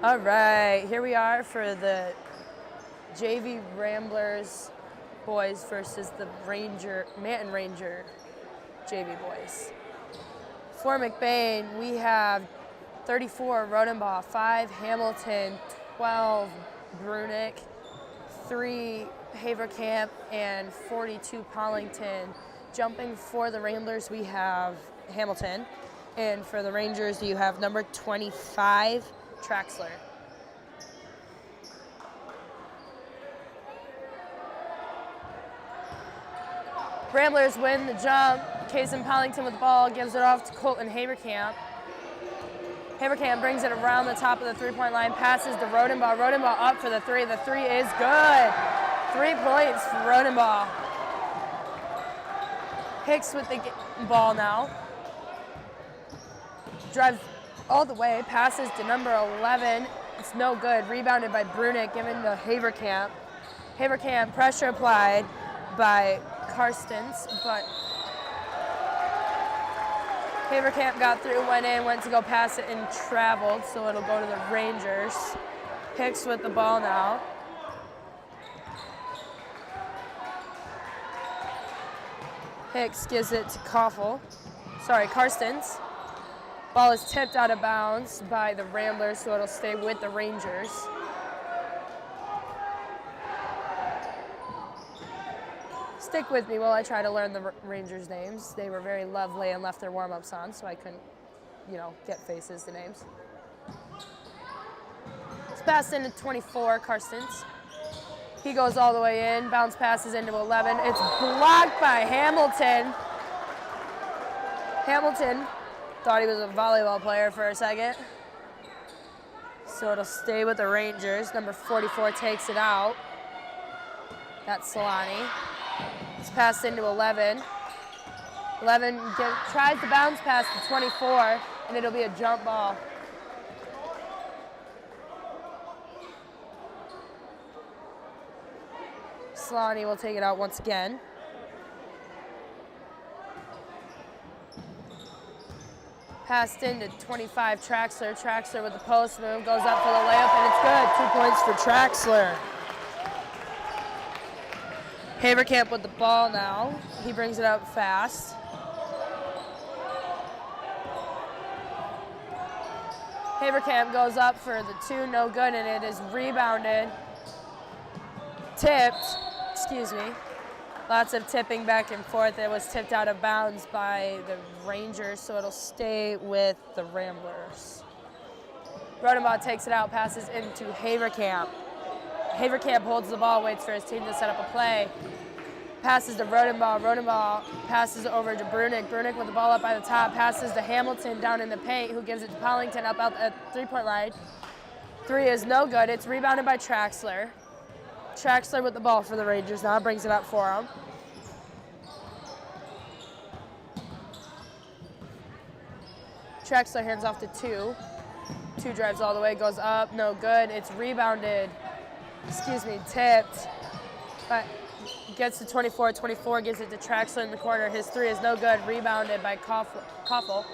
All right, here we are for the JV Ramblers boys versus the Manton Ranger JV boys. For McBain, we have 34 Rodenbaugh, 5 Hamilton, 12 Brunick, 3 Haverkamp, and 42 Pollington. Jumping for the Ramblers, we have Hamilton, and for the Rangers, you have number 25, Traxler. Ramblers win the jump. Kaysen Pollington with the ball, gives it off to Colton Haverkamp. Haverkamp brings it around the top of the three-point line, passes to Rodenbaugh. Rodenbaugh up for the three. The three is good. 3 points for Rodenbaugh. Hicks with the ball now. Drives all the way, passes to number 11. It's no good. Rebounded by Brunick, given to Haverkamp. Haverkamp, pressure applied by Karstens, but Haverkamp got through, went to go pass it, and traveled, so it'll go to the Rangers. Hicks with the ball now. Hicks gives it to Karstens. Ball is tipped out of bounds by the Ramblers, so it'll stay with the Rangers. Stick with me while I try to learn the Rangers' names. They were very lovely and left their warm-ups on, so I couldn't, get faces to names. It's passed into 24, Karstens. He goes all the way in, bounce passes into 11. It's blocked by Hamilton. Hamilton thought he was a volleyball player for a second. So it'll stay with the Rangers. Number 44 takes it out. That's Solani. It's passed into 11. 11 tries to bounce pass to 24, and it'll be a jump ball. Solani will take it out once again. Passed into 25, Traxler. Traxler with the post move, goes up for the layup, and it's good. 2 points for Traxler. Haverkamp with the ball now. He brings it up fast. Haverkamp goes up for the 2, no good, and it is rebounded. Lots of tipping back and forth. It was tipped out of bounds by the Rangers, so it'll stay with the Ramblers. Rodenbaugh takes it out, passes into Haverkamp. Haverkamp holds the ball, waits for his team to set up a play. Passes to Rodenbaugh. Rodenbaugh passes over to Brunick. Brunick with the ball up by the top, passes to Hamilton down in the paint, who gives it to Pollington up out at three-point line. 3 is no good. It's rebounded by Traxler. Traxler with the ball for the Rangers now, brings it up for him. Traxler hands off to 2. 2 drives all the way, goes up, no good. It's rebounded, tipped, but gets to 24. 24 gives it to Traxler in the corner. His 3 is no good, rebounded by Koffel.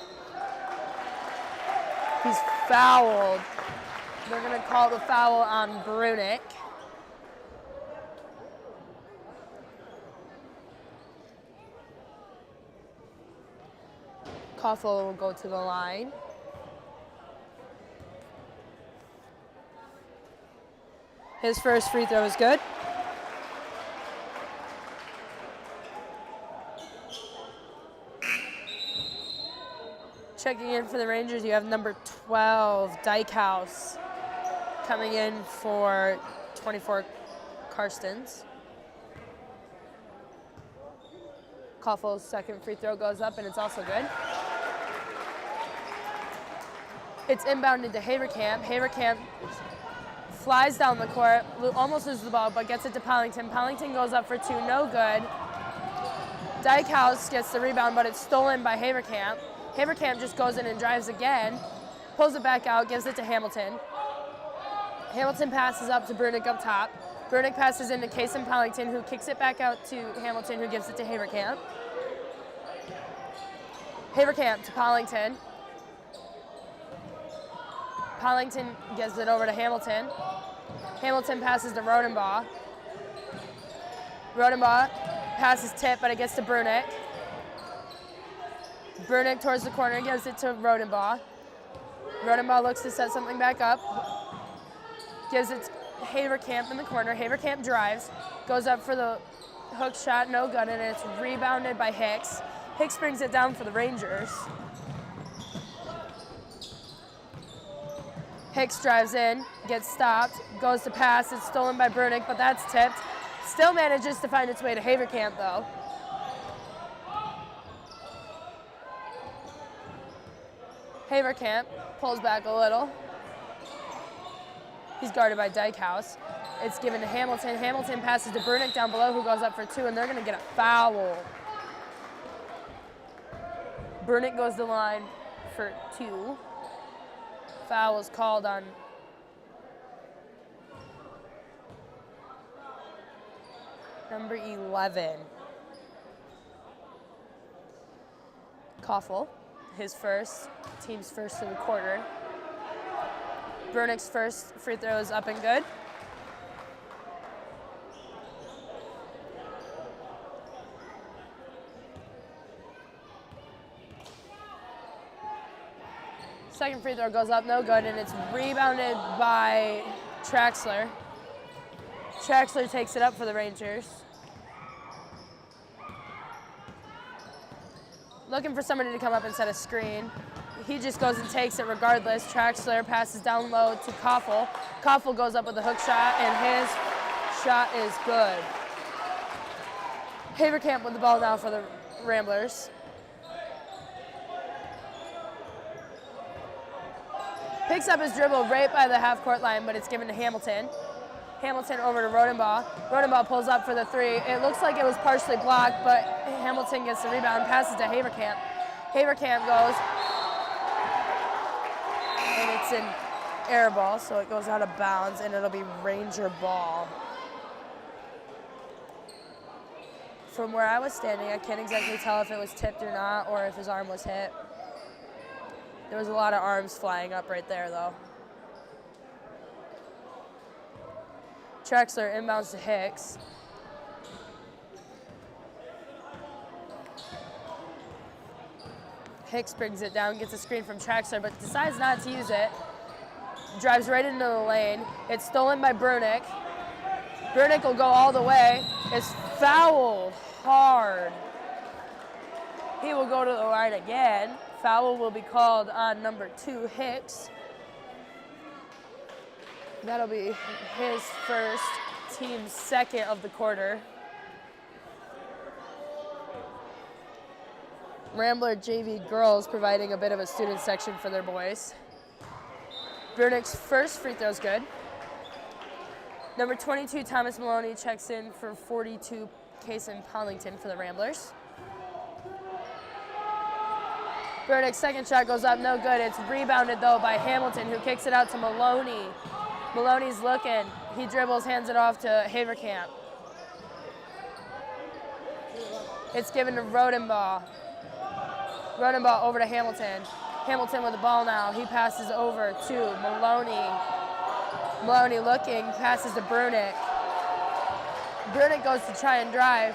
He's fouled. They're gonna call the foul on Brunick. Koffel will go to the line. His first free throw is good. Checking in for the Rangers, you have number 12, Dykehouse, coming in for 24, Karstens. Koffel's second free throw goes up, and it's also good. It's inbounded to Haverkamp. Haverkamp flies down the court, almost loses the ball, but gets it to Pollington. Pollington goes up for 2, no good. Dykehouse gets the rebound, but it's stolen by Haverkamp. Haverkamp just goes in and drives again, pulls it back out, gives it to Hamilton. Hamilton passes up to Brunick up top. Brunick passes into Kaysen Pollington, who kicks it back out to Hamilton, who gives it to Haverkamp. Haverkamp to Pollington. Pollington gives it over to Hamilton. Hamilton passes to Rodenbaugh. Rodenbaugh passes tip, but it gets to Brunick. Brunick towards the corner, gives it to Rodenbaugh. Rodenbaugh looks to set something back up. Gives it to Haverkamp in the corner. Haverkamp drives, goes up for the hook shot, no good, and it's rebounded by Hicks. Hicks brings it down for the Rangers. Hicks drives in, gets stopped, goes to pass. It's stolen by Brunick, but that's tipped. Still manages to find its way to Haverkamp, though. Haverkamp pulls back a little. He's guarded by Dykehouse. It's given to Hamilton. Hamilton passes to Brunick down below, who goes up for two, and they're going to get a foul. Brunick goes to the line for two. Foul was called on number 11. Koffel, his first, team's first of the quarter. Brunick's first free throw is up and good. Second free throw goes up, no good, and it's rebounded by Traxler. Traxler takes it up for the Rangers. Looking for somebody to come up and set a screen. He just goes and takes it regardless. Traxler passes down low to Koffel. Koffel goes up with a hook shot, and his shot is good. Haverkamp with the ball now for the Ramblers. Picks up his dribble right by the half-court line, but it's given to Hamilton. Hamilton over to Rodenbaugh. Rodenbaugh pulls up for the three. It looks like it was partially blocked, but Hamilton gets the rebound, passes to Haverkamp. Haverkamp goes, and it's an air ball, so it goes out of bounds, and it'll be Ranger ball. From where I was standing, I can't exactly tell if it was tipped or not, or if his arm was hit. There was a lot of arms flying up right there, though. Traxler inbounds to Hicks. Hicks brings it down, gets a screen from Traxler, but decides not to use it. Drives right into the lane. It's stolen by Brunick. Brunick will go all the way. It's fouled hard. He will go to the line again. Foul will be called on number 2, Hicks. That'll be his first, team's second of the quarter. Rambler JV girls providing a bit of a student section for their boys. Brunick's first free throw's good. Number 22, Thomas Maloney, checks in for 42, Kason Pollington for the Ramblers. Brunick's second shot goes up, no good. It's rebounded, though, by Hamilton, who kicks it out to Maloney. Maloney's looking. He dribbles, hands it off to Haverkamp. It's given to Rodenbaugh. Rodenbaugh over to Hamilton. Hamilton with the ball now. He passes over to Maloney. Maloney looking, passes to Brunick. Brunick goes to try and drive.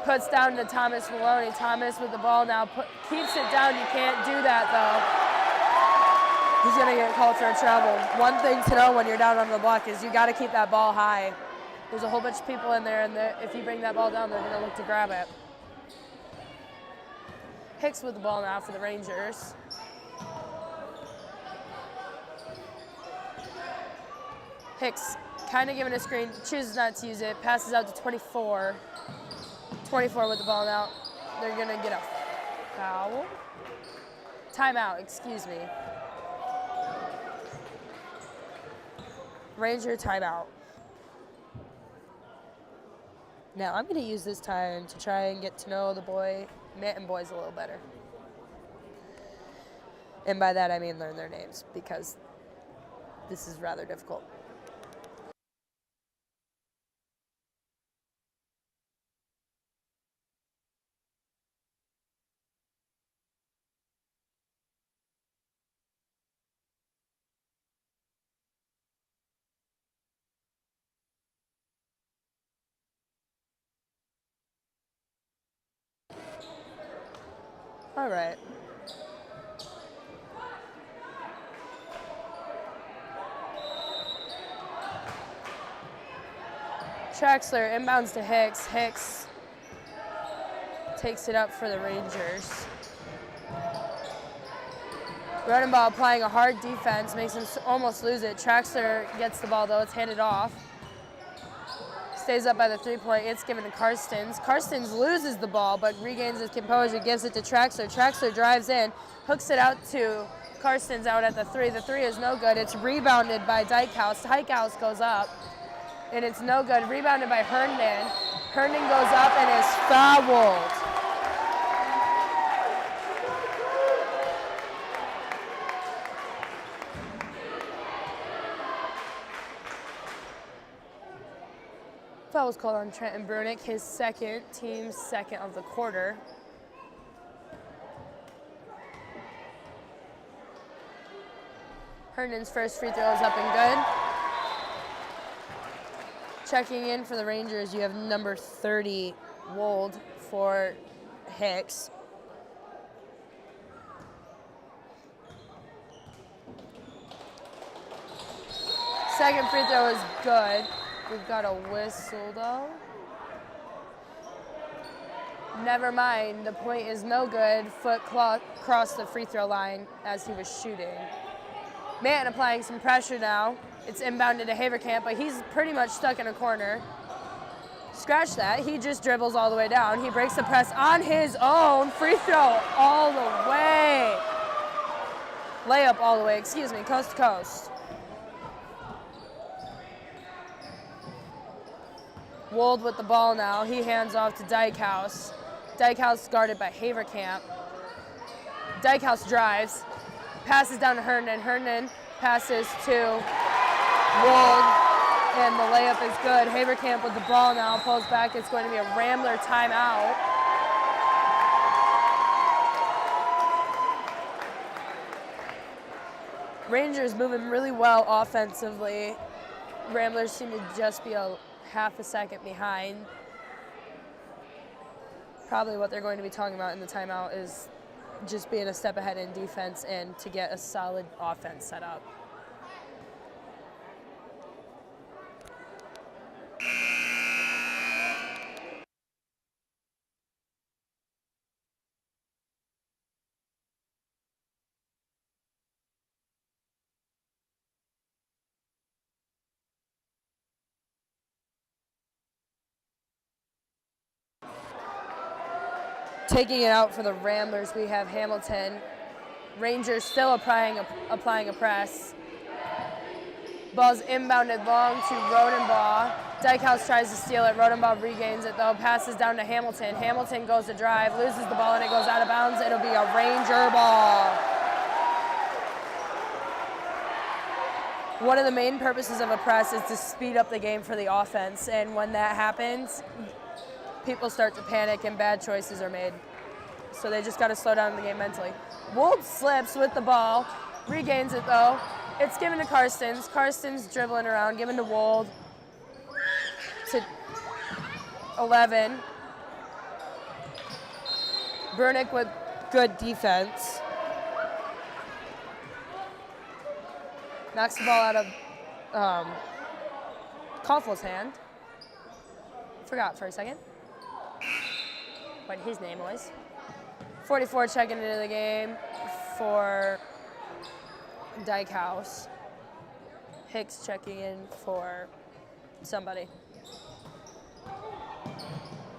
Puts down to Thomas Maloney. Thomas with the ball now. Keeps it down. You can't do that, though. He's going to get called for a travel. One thing to know when you're down on the block is you got to keep that ball high. There's a whole bunch of people in there, and if you bring that ball down, they're going to look to grab it. Hicks with the ball now for the Rangers. Hicks kind of giving a screen, chooses not to use it, passes out to 24. 24 with the ball now. They're going to get a foul. Timeout, excuse me. Ranger timeout. Now I'm going to use this time to try and get to know the Manton boys a little better. And by that I mean learn their names, because this is rather difficult. All right. Traxler inbounds to Hicks. Hicks takes it up for the Rangers. Rodenbaugh applying a hard defense, makes him almost lose it. Traxler gets the ball though, it's handed off. Stays up by the 3-point, it's given to Karstens. Karstens loses the ball, but regains his composure, gives it to Traxler. Traxler drives in, hooks it out to Karstens out at the 3. The 3 is no good. It's rebounded by Dykhouse. Dykhouse goes up, and it's no good. Rebounded by Herndon. Herndon goes up and is fouled. Foul was called on Trenton Brunick, his second, team's second of the quarter. Herndon's first free throw is up and good. Checking in for the Rangers, you have number 30, Wold, for Hicks. Second free throw is good. We've got a whistle though. Never mind, the point is no good. Foot crossed the free throw line as he was shooting. Manton applying some pressure now. It's inbounded to Haverkamp, but he's pretty much stuck in a corner. Scratch that, he just dribbles all the way down. He breaks the press on his own. Free throw all the way. Layup all the way, excuse me, coast to coast. Wold with the ball now. He hands off to Dykhouse. Dykhouse guarded by Haverkamp. Dykhouse drives, passes down to Herndon. Herndon passes to Wold, and the layup is good. Haverkamp with the ball now, pulls back. It's going to be a Rambler timeout. Rangers moving really well offensively. Ramblers seem to just be a half a second behind. Probably what they're going to be talking about in the timeout is just being a step ahead in defense and to get a solid offense set up. Taking it out for the Ramblers, we have Hamilton. Rangers still applying a press. Ball's inbounded long to Rodenbaugh. Dykhouse tries to steal it. Rodenbaugh regains it though, passes down to Hamilton. Hamilton goes to drive, loses the ball, and it goes out of bounds. It'll be a Ranger ball. One of the main purposes of a press is to speed up the game for the offense, and when that happens, people start to panic and bad choices are made. So they just got to slow down the game mentally. Wold slips with the ball, regains it though. It's given to Karstens. Karstens dribbling around, given to Wold. To 11. Brunick with good defense. Knocks the ball out of Kouffel's hand. Forgot for a second what his name was. 44 checking into the game for Dykhouse. Hicks checking in for somebody.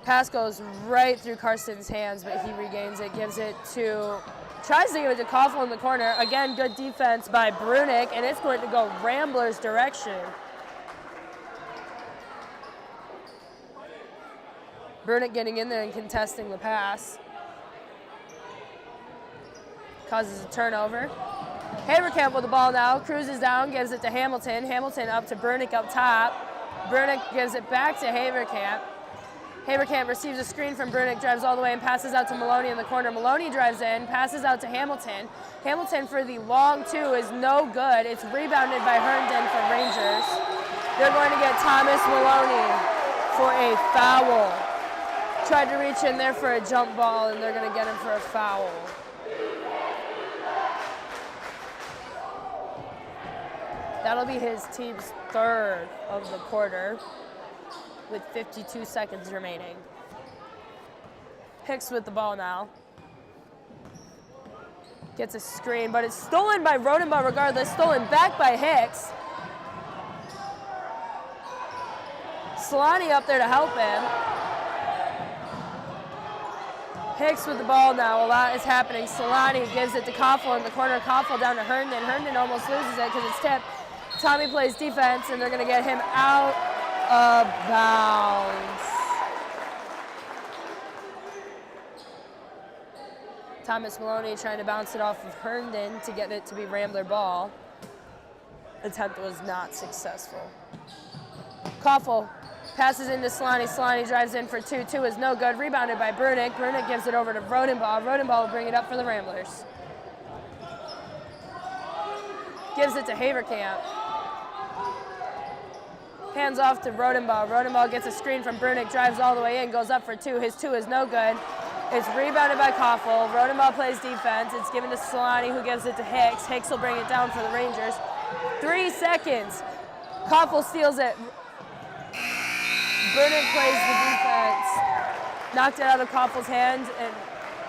Pass goes right through Karstens' hands, but he regains it, gives it to, tries to give it to Kouffel in the corner. Again, good defense by Brunick, and it's going to go Ramblers' direction. Brunick getting in there and contesting the pass. Causes a turnover. Haverkamp with the ball now, cruises down, gives it to Hamilton. Hamilton up to Brunick up top. Brunick gives it back to Haverkamp. Haverkamp receives a screen from Brunick, drives all the way and passes out to Maloney in the corner. Maloney drives in, passes out to Hamilton. Hamilton for the long two is no good. It's rebounded by Herndon for Rangers. They're going to get Thomas Maloney for a foul. Tried to reach in there for a jump ball, and they're going to get him for a foul. That'll be his team's third of the quarter with 52 seconds remaining. Hicks with the ball now. Gets a screen, but it's stolen by Rodenbaugh regardless. Stolen back by Hicks. Solani up there to help him. Hicks with the ball now. A lot is happening. Solani gives it to Koffel in the corner. Koffel down to Herndon. Herndon almost loses it because it's tipped. Tommy plays defense, and they're going to get him out of bounds. Thomas Maloney trying to bounce it off of Herndon to get it to be Rambler ball. Attempt was not successful. Koffel passes into Solani. Solani drives in for 2. 2 is no good. Rebounded by Brunick. Brunick gives it over to Rodenbaugh. Rodenbaugh will bring it up for the Ramblers. Gives it to Haverkamp. Hands off to Rodenbaugh. Rodenbaugh gets a screen from Brunick, drives all the way in, goes up for 2. His 2 is no good. It's rebounded by Koffel. Rodenbaugh plays defense. It's given to Solani, who gives it to Hicks. Hicks will bring it down for the Rangers. 3 seconds. Koffel steals it. Brunick plays the defense. Knocked it out of Koffel's hand and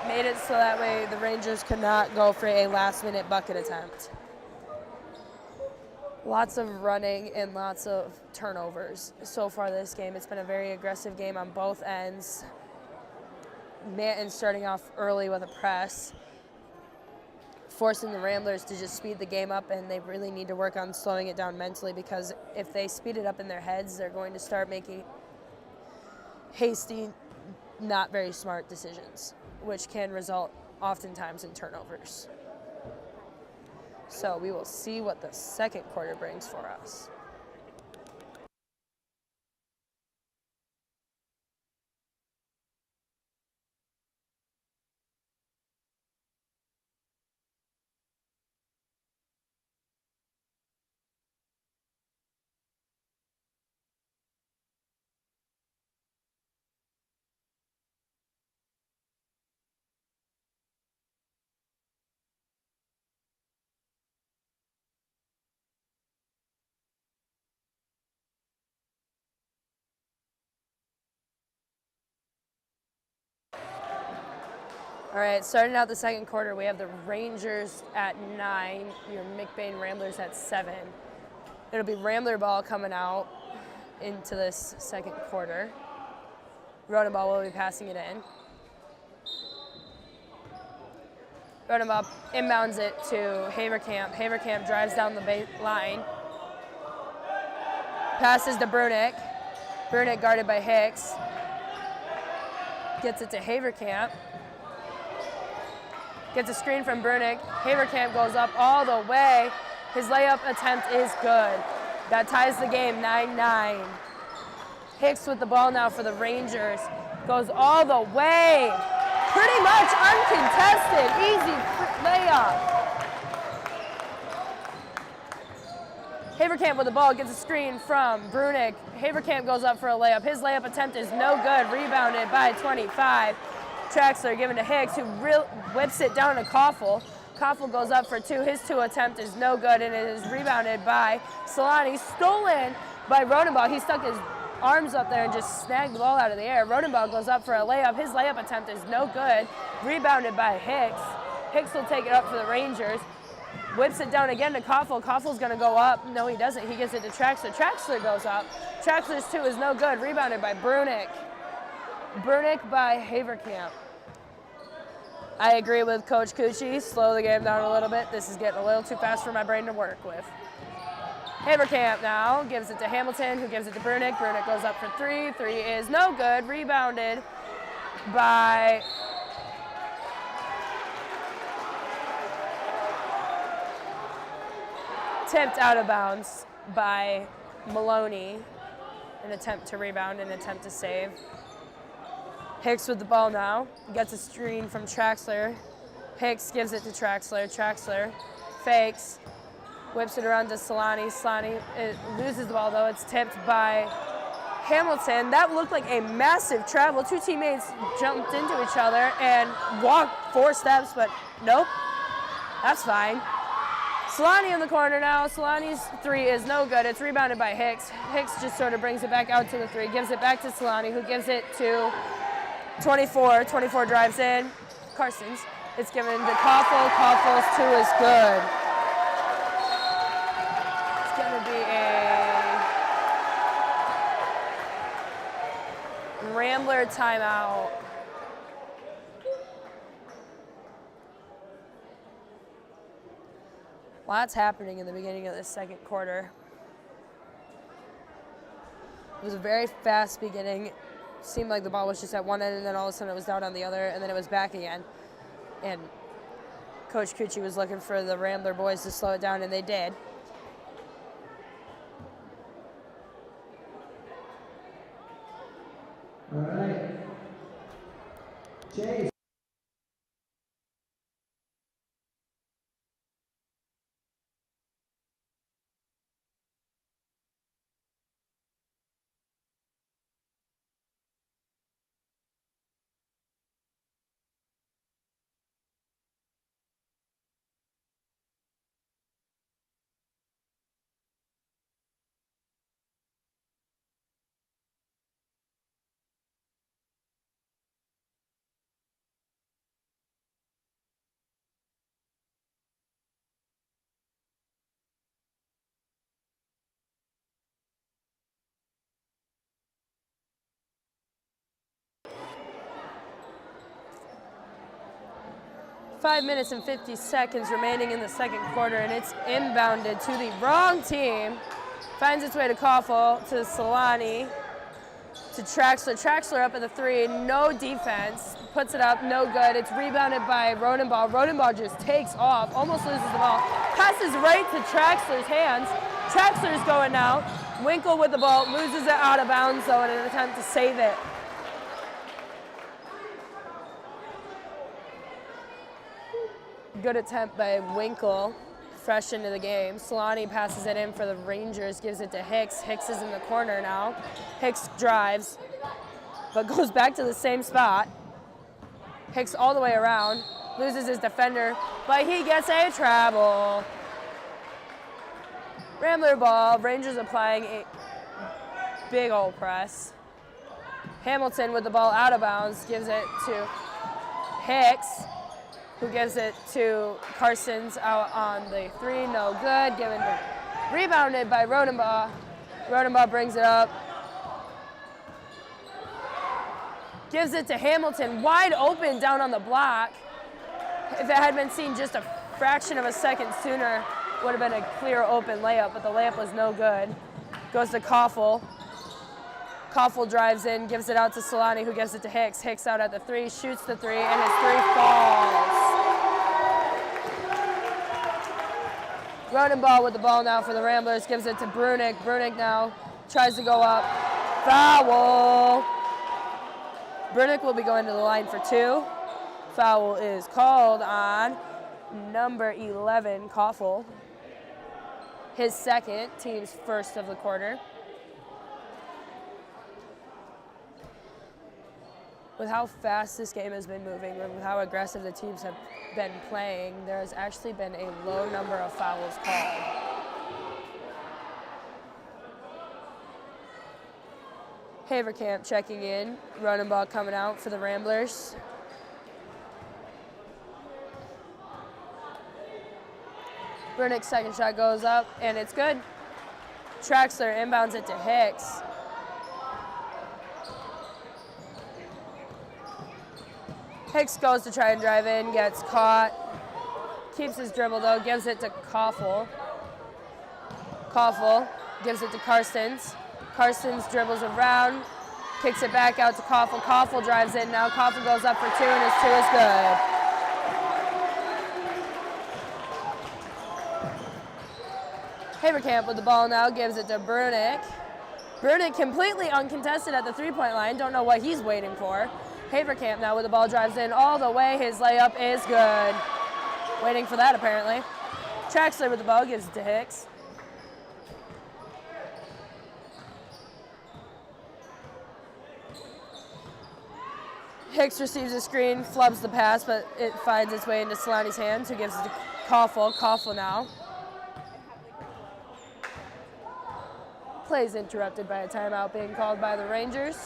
made it so that way the Rangers could not go for a last-minute bucket attempt. Lots of running and lots of turnovers so far this game. It's been a very aggressive game on both ends. Manton starting off early with a press, forcing the Ramblers to just speed the game up, and they really need to work on slowing it down mentally, because if they speed it up in their heads, they're going to start making hasty, not very smart decisions, which can result oftentimes in turnovers. So we will see what the second quarter brings for us. All right, starting out the second quarter, we have the Rangers at 9, your McBain Ramblers at 7. It'll be Rambler ball coming out into this second quarter. Rodenbaugh will be passing it in. Rodenbaugh inbounds it to Haverkamp. Haverkamp drives down the line. Passes to Brunick. Brunick guarded by Hicks. Gets it to Haverkamp. Gets a screen from Brunick. Haverkamp goes up all the way. His layup attempt is good. That ties the game, 9-9. Hicks with the ball now for the Rangers. Goes all the way. Pretty much uncontested. Easy layup. Haverkamp with the ball gets a screen from Brunick. Haverkamp goes up for a layup. His layup attempt is no good. Rebounded by 25. Traxler given to Hicks, who whips it down to Koffel. Koffel goes up for 2. His 2 attempt is no good, and it is rebounded by Solani. Stolen by Rodenbaugh. He stuck his arms up there and just snagged the ball out of the air. Rodenbaugh goes up for a layup. His layup attempt is no good. Rebounded by Hicks. Hicks will take it up for the Rangers. Whips it down again to Koffel. Koffel's going to go up. No, he doesn't. He gets it to Traxler. Traxler goes up. Traxler's 2 is no good. Rebounded by Brunick. Brunick by Haverkamp. I agree with Coach Cucci. Slow the game down a little bit. This is getting a little too fast for my brain to work with. Haverkamp now gives it to Hamilton, who gives it to Brunick. Brunick goes up for 3. 3 is no good. Rebounded by tipped out of bounds by Maloney. An attempt to rebound, an attempt to save. Hicks with the ball now. Gets a screen from Traxler. Hicks gives it to Traxler. Traxler fakes. Whips it around to Solani. Solani loses the ball, though. It's tipped by Hamilton. That looked like a massive travel. Two teammates jumped into each other and walked 4 steps, but nope, that's fine. Solani in the corner now. Solani's 3 is no good. It's rebounded by Hicks. Hicks just sort of brings it back out to the 3, gives it back to Solani, who gives it to 24. 24 drives in. Carson's. It's given to Koffel. Koffel's 2 is good. It's going to be a Rambler timeout. Lots happening in the beginning of the second quarter. It was a very fast beginning. Seemed like the ball was just at one end, and then all of a sudden it was down on the other, and then it was back again. And Coach Cucci was looking for the Rambler boys to slow it down, and they did. All right. Chase. 5 minutes and 50 seconds remaining in the second quarter, and it's inbounded to the wrong team. Finds its way to Koffel, to Solani, to Traxler. Traxler up at the 3, no defense. Puts it up, no good. It's rebounded by Rodenbaugh. Rodenbaugh just takes off, almost loses the ball. Passes right to Traxler's hands. Traxler's going now. Winkle with the ball, loses it out of bounds though in an attempt to save it. Good attempt by Winkle, fresh into the game. Solani passes it in for the Rangers, gives it to Hicks. Hicks is in the corner now. Hicks drives, but goes back to the same spot. Hicks all the way around, loses his defender, but he gets a travel. Rambler ball, Rangers applying a big old press. Hamilton with the ball out of bounds, gives it to Hicks, who gives it to Carson's out on the 3, no good. Rebounded by Rodenbaugh. Rodenbaugh brings it up. Gives it to Hamilton, wide open down on the block. If it had been seen just a fraction of a second sooner, would have been a clear open layup, but the layup was no good. Goes to Koffel. Koffel drives in, gives it out to Solani, who gives it to Hicks. Hicks out at the 3, shoots the 3, and his 3 falls. Rodenbaugh with the ball now for the Ramblers, gives it to Brunick. Brunick now tries to go up. Foul! Brunick will be going to the line for 2. Foul is called on number 11, Koffel. His second, team's first of the quarter. With how fast this game has been moving, and with how aggressive the teams have been playing, there has actually been a low number of fouls called. Haverkamp checking in, Rodenbaugh coming out for the Ramblers. Brunick's second shot goes up, and it's good. Traxler inbounds it to Hicks. Hicks goes to try and drive in, gets caught. Keeps his dribble though, gives it to Koffel. Koffel gives it to Carsons. Carsons dribbles around, kicks it back out to Koffel. Koffel drives in now. Koffel goes up for 2, and his 2 is good. Haverkamp with the ball now, gives it to Brunick. Brunick completely uncontested at the 3-point line. Don't know what he's waiting for. Haverkamp now with the ball, drives in all the way. His layup is good. Waiting for that apparently. Traxler with the ball, gives it to Hicks. Hicks receives a screen, flubs the pass, but it finds its way into Solani's hands, who gives it to Koffel. Koffel now. Play's interrupted by a timeout being called by the Rangers.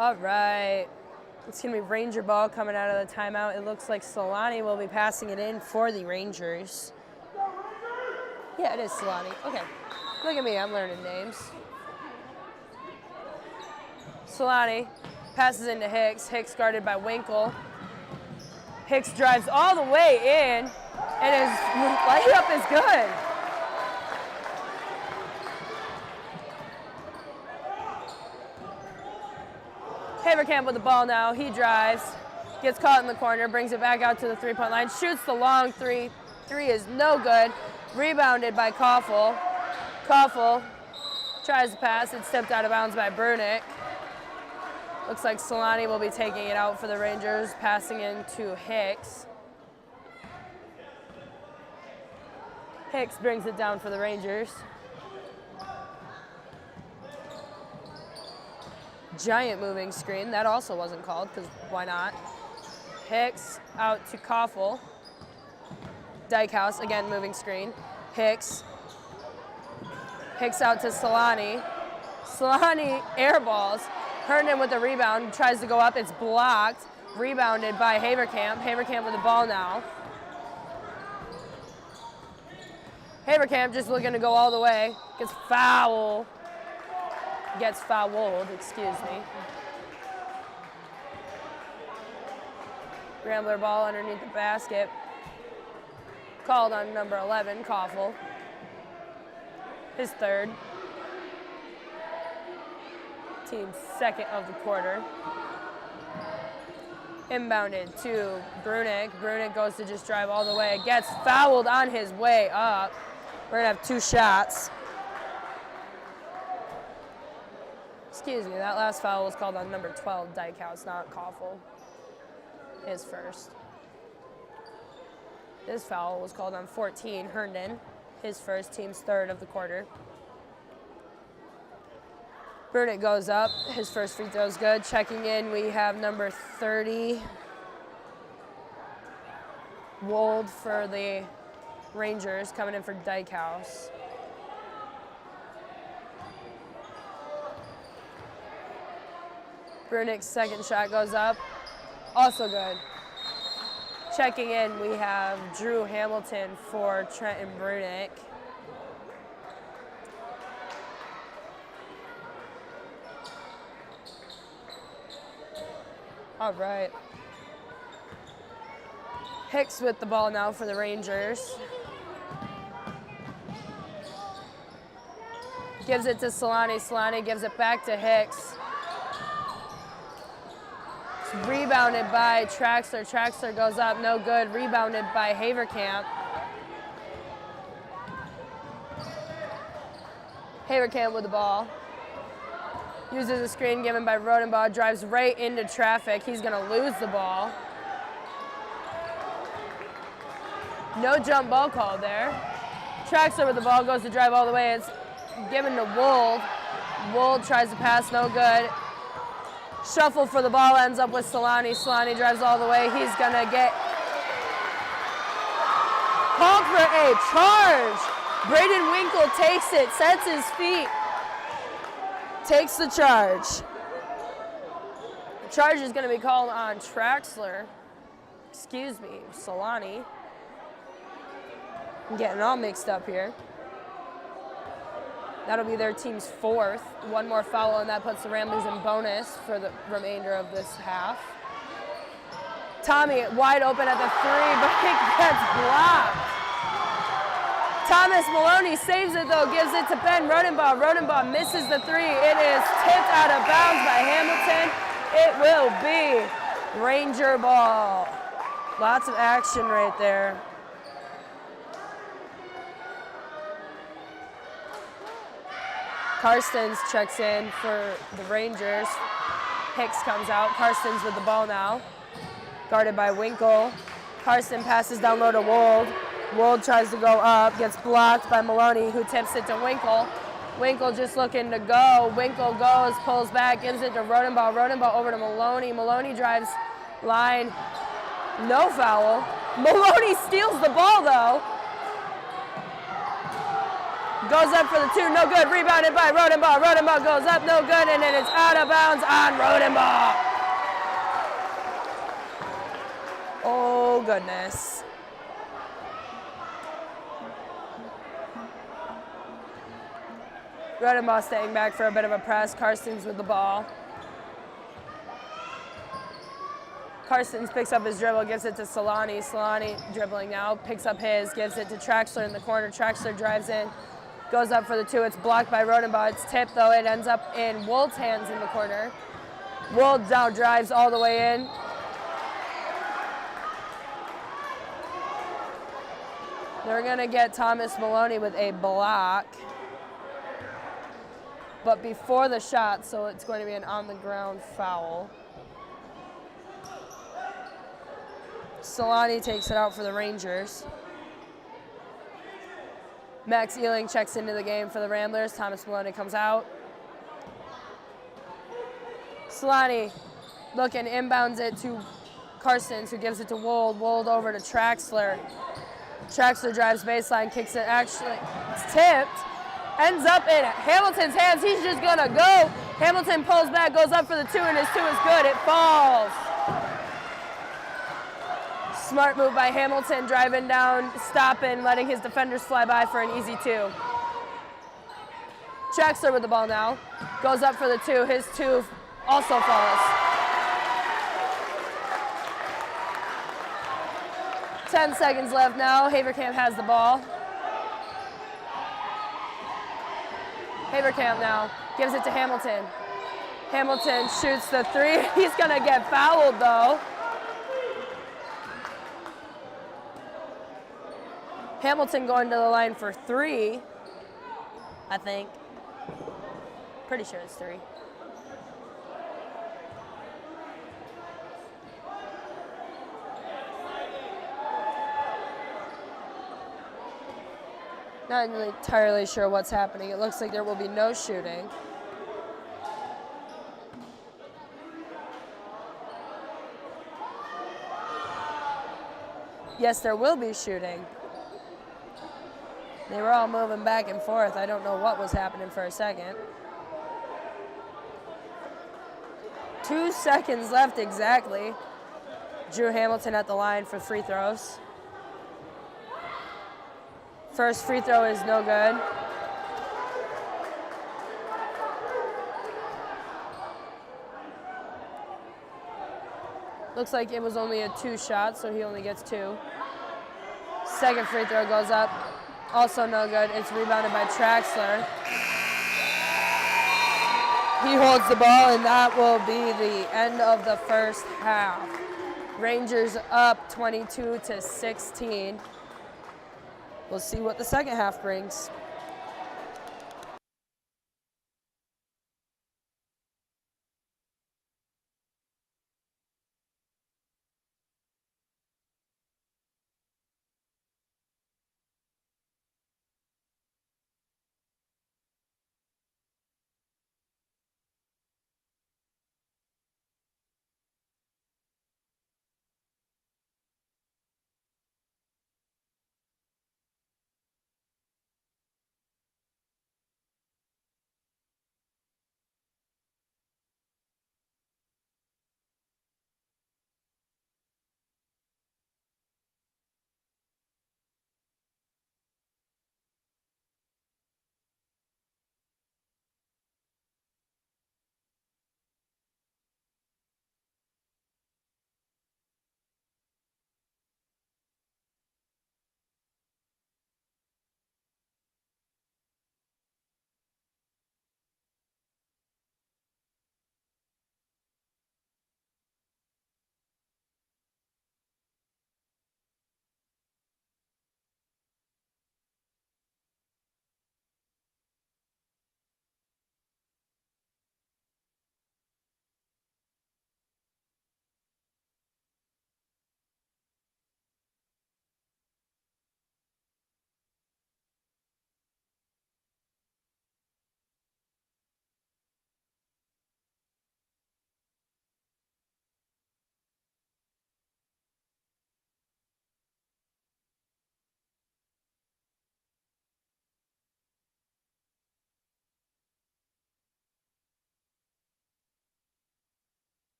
All right. It's going to be Ranger ball coming out of the timeout. It looks like Solani will be passing it in for the Rangers. Yeah, it is Solani. Okay. Look at me. I'm learning names. Solani passes into Hicks. Hicks guarded by Winkle. Hicks drives all the way in, and his layup is good. Haverkamp with the ball now. He drives, gets caught in the corner, brings it back out to the three-point line, shoots the long three. Three is no good. Rebounded by Koffel. Koffel tries to pass. It's stepped out of bounds by Brunick. Looks like Solani will be taking it out for the Rangers, passing into Hicks. Hicks brings it down for the Rangers. Giant moving screen. That also wasn't called, because why not? Hicks out to Koffel. Dykehouse, again, moving screen. Hicks. Hicks out to Solani. Solani airballs. Herndon with the rebound, tries to go up. It's blocked. Rebounded by Haverkamp. Haverkamp with the ball now. Haverkamp just looking to go all the way. Gets fouled, excuse me. Rambler ball underneath the basket. Called on number 11, Koffel. His third. Team's second of the quarter. Inbounded to Brunick. Brunick goes to just drive all the way. Gets fouled on his way up. We're gonna have two shots. Excuse me, that last foul was called on number 12, Dykehouse, not Koffel. His first. This foul was called on 14, Herndon. His first, team's third of the quarter. Brunick goes up. His first free throw is good. Checking in, we have number 30, Wold for the Rangers, coming in for Dykehouse. Brunick's second shot goes up. Also good. Checking in, we have Drew Hamilton for Trenton Brunick. All right. Hicks with the ball now for the Rangers. Gives it to Solani. Solani gives it back to Hicks. It's rebounded by Traxler. Traxler goes up, no good. Rebounded by Haverkamp. Haverkamp with the ball. Uses a screen given by Rodenbaugh, drives right into traffic. He's gonna lose the ball. No jump ball called there. Traxler with the ball, goes to drive all the way. It's given to Wold. Wold tries to pass, no good. Shuffle for the ball, ends up with Solani. Solani drives all the way. He's gonna get called for a charge. Braden Winkle takes it, sets his feet, takes the charge. The charge is going to be called on Traxler. Solani. I'm getting all mixed up here. That'll be their team's fourth. One more foul, and that puts the Ramblers in bonus for the remainder of this half. Tommy wide open at the three, but it gets blocked. Thomas Maloney saves it though, gives it to Ben Rodenbaugh. Rodenbaugh misses the three. It is tipped out of bounds by Hamilton. It will be Ranger ball. Lots of action right there. Karstens checks in for the Rangers. Hicks comes out. Karstens with the ball now. Guarded by Winkle. Karsten passes down low to Wold. Wold tries to go up, gets blocked by Maloney, who tips it to Winkle. Winkle just looking to go. Winkle goes, pulls back, gives it to Rodenbaugh. Rodenbaugh over to Maloney. Maloney drives line. No foul. Maloney steals the ball though. Goes up for the two, no good. Rebounded by Rodenbaugh. Rodenbaugh goes up, no good, and then it's out of bounds on Rodenbaugh. Oh, goodness. Rodenbaugh staying back for a bit of a press. Karstens with the ball. Karstens picks up his dribble, gives it to Solani. Solani dribbling now, picks up his, gives it to Traxler in the corner. Traxler drives in. Goes up for the two. It's blocked by Rodenbaugh. It's tipped, though. It ends up in Wold's hands in the corner. Wold now drives all the way in. They're going to get Thomas Maloney with a block. But before the shot, so it's going to be an on-the-ground foul. Solani takes it out for the Rangers. Max Ealing checks into the game for the Ramblers. Thomas Maloney comes out. Solani looking, inbounds it to Karstens, who gives it to Wold. Wold over to Traxler. Traxler drives baseline, kicks it. Actually, it's tipped. Ends up in Hamilton's hands. He's just going to go. Hamilton pulls back, goes up for the two, and his two is good. It falls. Smart move by Hamilton, driving down, stopping, letting his defenders fly by for an easy two. Traxler with the ball now. Goes up for the two. His two also falls. 10 seconds left now. Haverkamp has the ball. Haverkamp now gives it to Hamilton. Hamilton shoots the three. He's going to get fouled, though. Hamilton going to the line for three, I think. Pretty sure it's three. Not entirely sure what's happening. It looks like there will be no shooting. Yes, there will be shooting. They were all moving back and forth. I don't know what was happening for a second. 2 seconds left exactly. Drew Hamilton at the line for free throws. First free throw is no good. Looks like it was only a 2 shot, so he only gets 2. Second free throw goes up. Also no good. It's rebounded by Traxler. He holds the ball, and that will be the end of the first half. Rangers up 22-16. We'll see what the second half brings.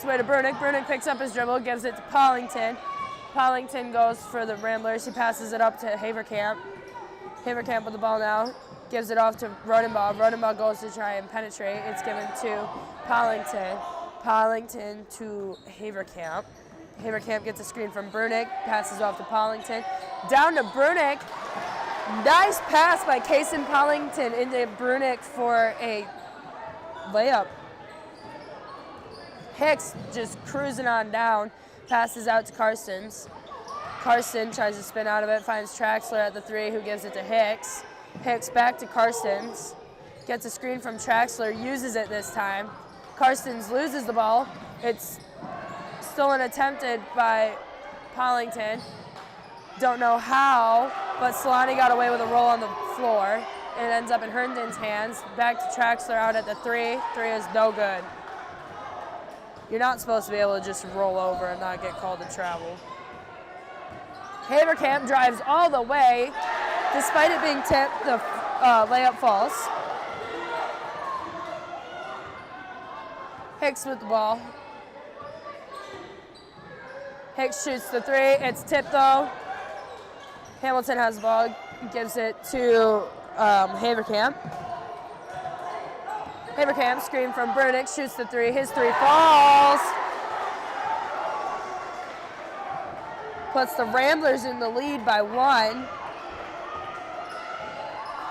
away to Brunick. Brunick picks up his dribble, gives it to Pollington. Pollington goes for the Ramblers. He passes it up to Haverkamp. Haverkamp with the ball now. Gives it off to Rodenbaugh. Rodenbaugh goes to try and penetrate. It's given to Pollington. Pollington to Haverkamp. Haverkamp gets a screen from Brunick. Passes off to Pollington. Down to Brunick. Nice pass by Kason Pollington into Brunick for a layup. Hicks just cruising on down. Passes out to Carstens. Carson tries to spin out of it, finds Traxler at the 3, who gives it to Hicks. Hicks back to Carstens. Gets a screen from Traxler, uses it this time. Carstens loses the ball. It's stolen attempted by Pollington. Don't know how, but Solani got away with a roll on the floor. It ends up in Herndon's hands. Back to Traxler out at the 3. 3 is no good. You're not supposed to be able to just roll over and not get called to travel. Haverkamp drives all the way. Despite it being tipped, the layup falls. Hicks with the ball. Hicks shoots the 3. It's tipped though. Hamilton has the ball. Gives it to Haverkamp. Haverkamp, screen from Brunick, shoots the 3. His 3 falls. Puts the Ramblers in the lead by 1.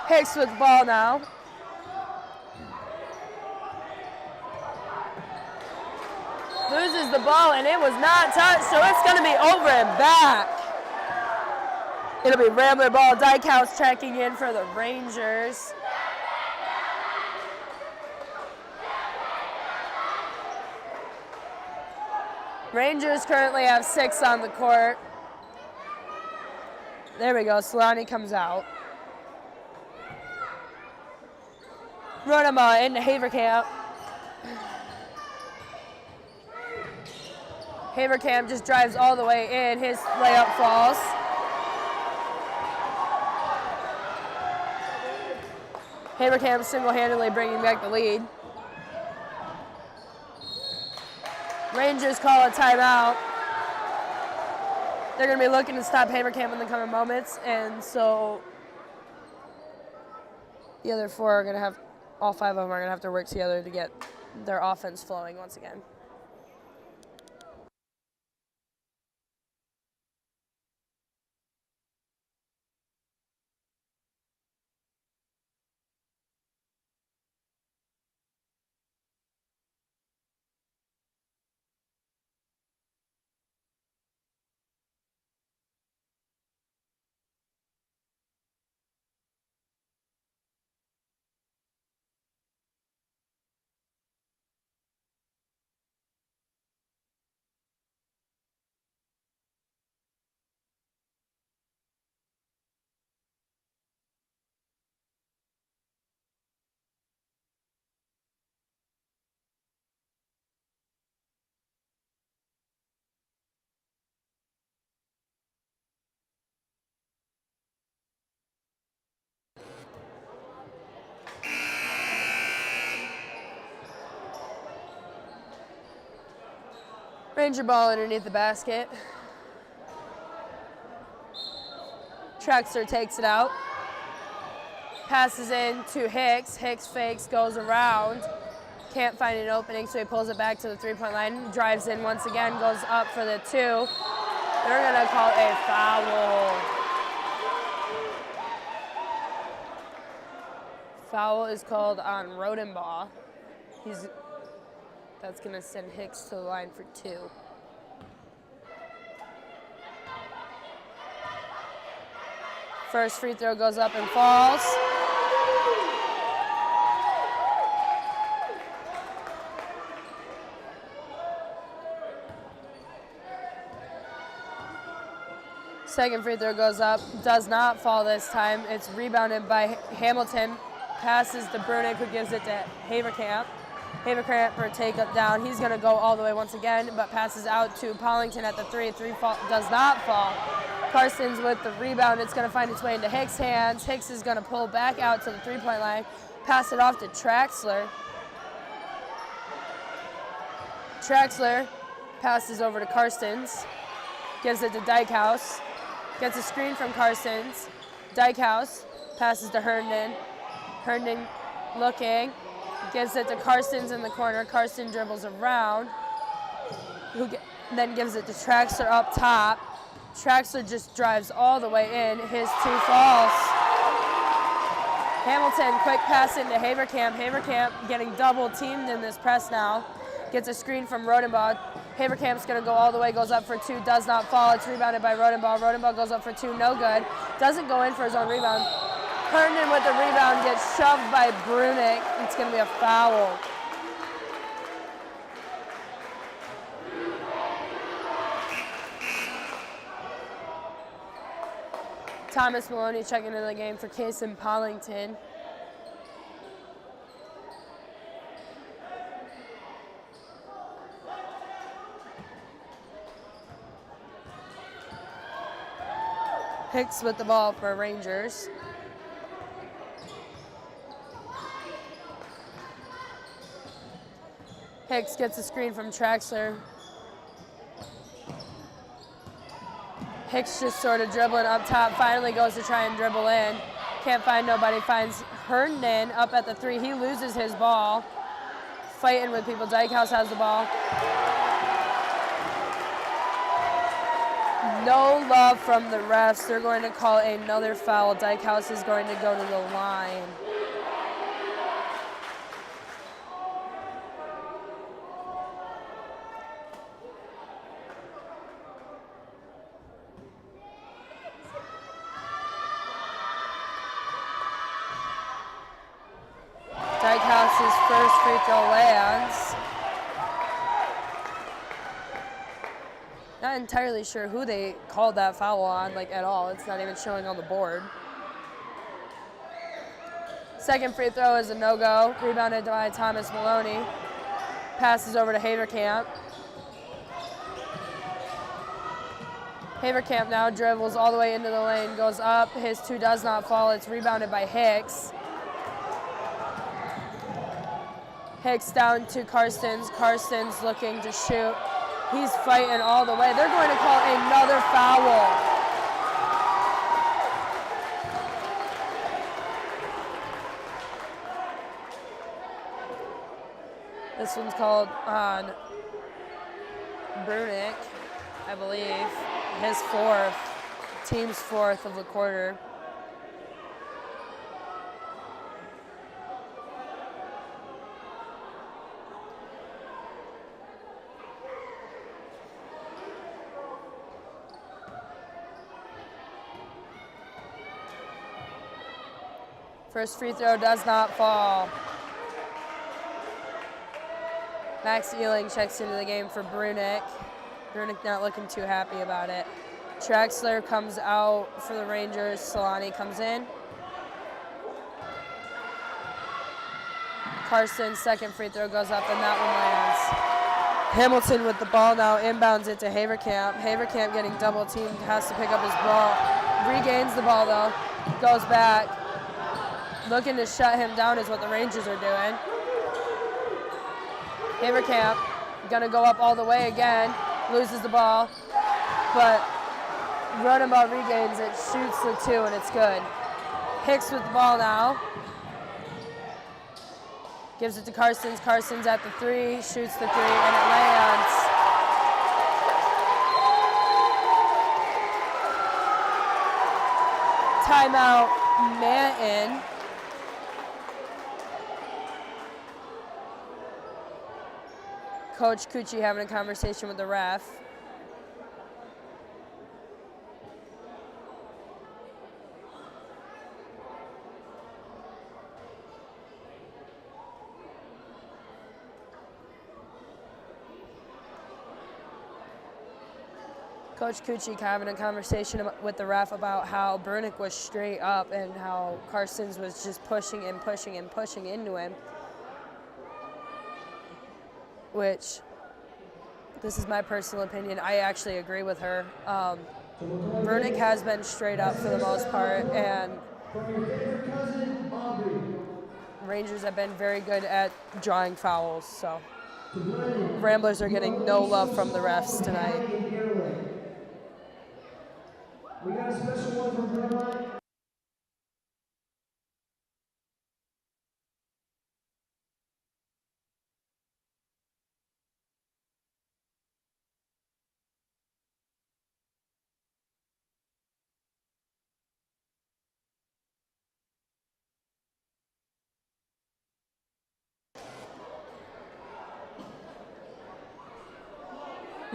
Hicks with the ball now. Loses the ball, and it was not touched, so it's going to be over and back. It'll be Rambler ball. Dykehouse checking in for the Rangers. Rangers currently have 6 on the court. There we go. Solani comes out. Rodenbaugh into Haverkamp. Haverkamp just drives all the way in. His layup falls. Haverkamp single-handedly bringing back the lead. Rangers call a timeout. They're going to be looking to stop Haverkamp in the coming moments, and so the other 4 are going to have, all 5 of them are going to have to work together to get their offense flowing once again. Ranger ball underneath the basket. Traxler takes it out. Passes in to Hicks. Hicks fakes, goes around. Can't find an opening, so he pulls it back to the 3-point line. Drives in once again, goes up for the 2. They're going to call a foul. Foul is called on Rodenbaugh. That's going to send Hicks to the line for 2. First free throw goes up and falls. Second free throw goes up, does not fall this time. It's rebounded by Hamilton. Passes to Brunick, who gives it to Haverkamp. Haverkamp for a take-up down. He's going to go all the way once again, but passes out to Pollington at the 3. 3 does not fall. Carstens with the rebound. It's going to find its way into Hicks' hands. Hicks is going to pull back out to the 3-point line. Pass it off to Traxler. Traxler passes over to Karstens, gives it to Dykhouse, gets a screen from Karstens. Dykhouse passes to Herndon. Herndon looking, gives it to Karstens in the corner. Karsten dribbles around, then gives it to Traxler up top. Traxler just drives all the way in. His 2 falls. Hamilton, quick pass into Haverkamp. Haverkamp getting double teamed in this press now. Gets a screen from Rodenbaugh. Haverkamp's going to go all the way, goes up for 2, does not fall. It's rebounded by Rodenbaugh. Rodenbaugh goes up for 2, no good. Doesn't go in for his own rebound. Herndon with the rebound gets shoved by Brunick. It's going to be a foul. Thomas Maloney checking into the game for Kason Pollington. Hicks with the ball for Rangers. Hicks gets a screen from Traxler. Hicks just sort of dribbling up top, finally goes to try and dribble in. Can't find nobody, finds Herndon up at the 3. He loses his ball. Fighting with people. Dykhouse has the ball. No love from the refs. They're going to call another foul. Dykhouse is going to go to the line. Dykehouse's first free throw lands. Not entirely sure who they called that foul on, like at all. It's not even showing on the board. Second free throw is a no-go. Rebounded by Thomas Maloney. Passes over to Haverkamp. Haverkamp now dribbles all the way into the lane, goes up. His 2 does not fall. It's rebounded by Hicks. Hicks down to Karstens. Karstens looking to shoot. He's fighting all the way. They're going to call another foul. This one's called on Brunick, I believe. His 4th, team's 4th of the quarter. First free throw does not fall. Max Ealing checks into the game for Brunick. Brunick not looking too happy about it. Traxler comes out for the Rangers. Solani comes in. Carson's second free throw goes up and that one lands. Hamilton with the ball now, inbounds it to Haverkamp. Haverkamp getting double teamed, has to pick up his ball. Regains the ball though, goes back. Looking to shut him down is what the Rangers are doing. Haverkamp gonna go up all the way again, loses the ball, but Rodenbaugh regains it, shoots the 2, and it's good. Hicks with the ball now. Gives it to Karstens. Karstens at the 3, shoots the 3, and it lands. Timeout, Manton. Coach Cucci having a conversation with the ref. Coach Cucci having a conversation with the ref about how Brunick was straight up and how Karstens was just pushing and pushing and pushing into him. Which, this is my personal opinion, I actually agree with her. Brunick has been straight up for the most part, and Rangers have been very good at drawing fouls, so Ramblers are getting no love from the refs tonight. We got a special one from Broadline.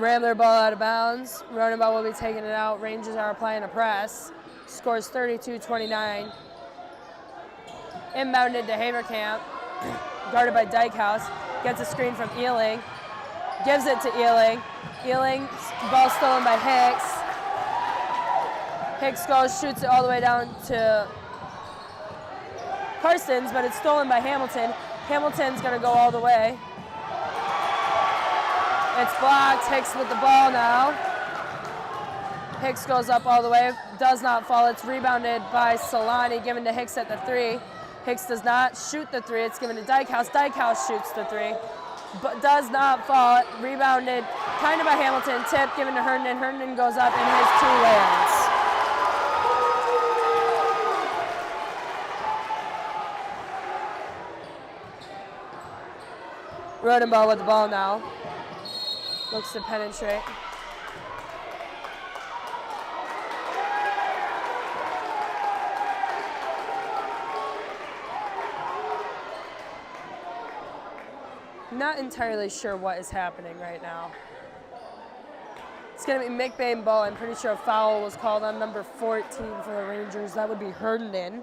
Rambler ball out of bounds. Ronin ball will be taking it out. Rangers are applying a press. Scores 32-29. Inbounded to Havercamp. Guarded by Dykehouse. Gets a screen from Ealing. Gives it to Ealing. Ealing, ball stolen by Hicks. Hicks goes, shoots it all the way down to Karstens, but it's stolen by Hamilton. Hamilton's gonna go all the way. It's blocked. Hicks with the ball now. Hicks goes up all the way. Does not fall. It's rebounded by Solani, given to Hicks at the three. Hicks does not shoot the three. It's given to Dykehouse. Dykehouse shoots the three, but does not fall. Rebounded kind of by Hamilton. Tip given to Herndon. Herndon goes up and his two lands. Rodenbaugh with the ball now. Looks to penetrate. Not entirely sure what is happening right now. It's going to be McBain ball. I'm pretty sure a foul was called on number 14 for the Rangers. That would be Herndon.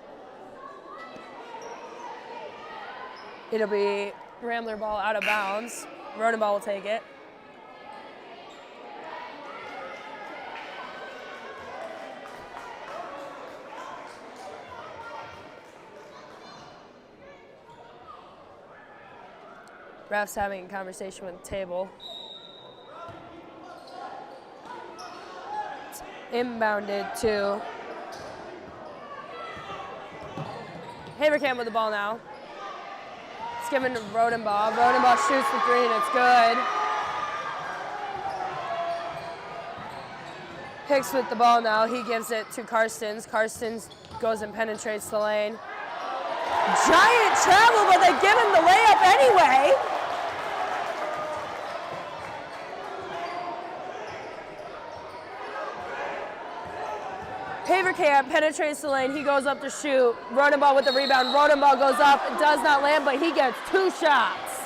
It'll be Rambler ball out of bounds. Rodenbaugh will take it. Ref's having a conversation with the table. It's inbounded to Havercamp with the ball now. It's given to Rodenbaugh. Rodenbaugh shoots the three and it's good. Hicks with the ball now. He gives it to Karstens. Karstens goes and penetrates the lane. Giant travel, but they give him the layup anyway. Havercamp penetrates the lane. He goes up to shoot. Rodenbaugh with the rebound. Rodenbaugh goes up. It does not land, but he gets two shots.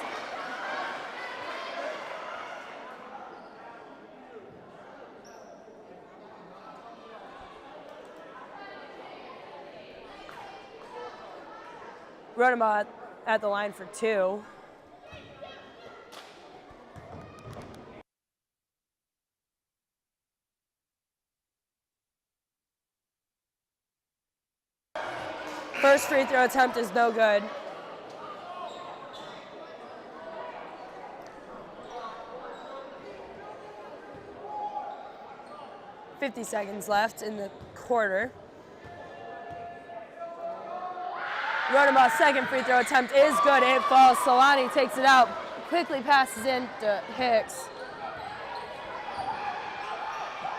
Rodenbaugh at the line for two. First free throw attempt is no good. .50 seconds left in the quarter. Rodenbaugh's second free throw attempt is good. It falls. Solani takes it out. Quickly passes in to Hicks.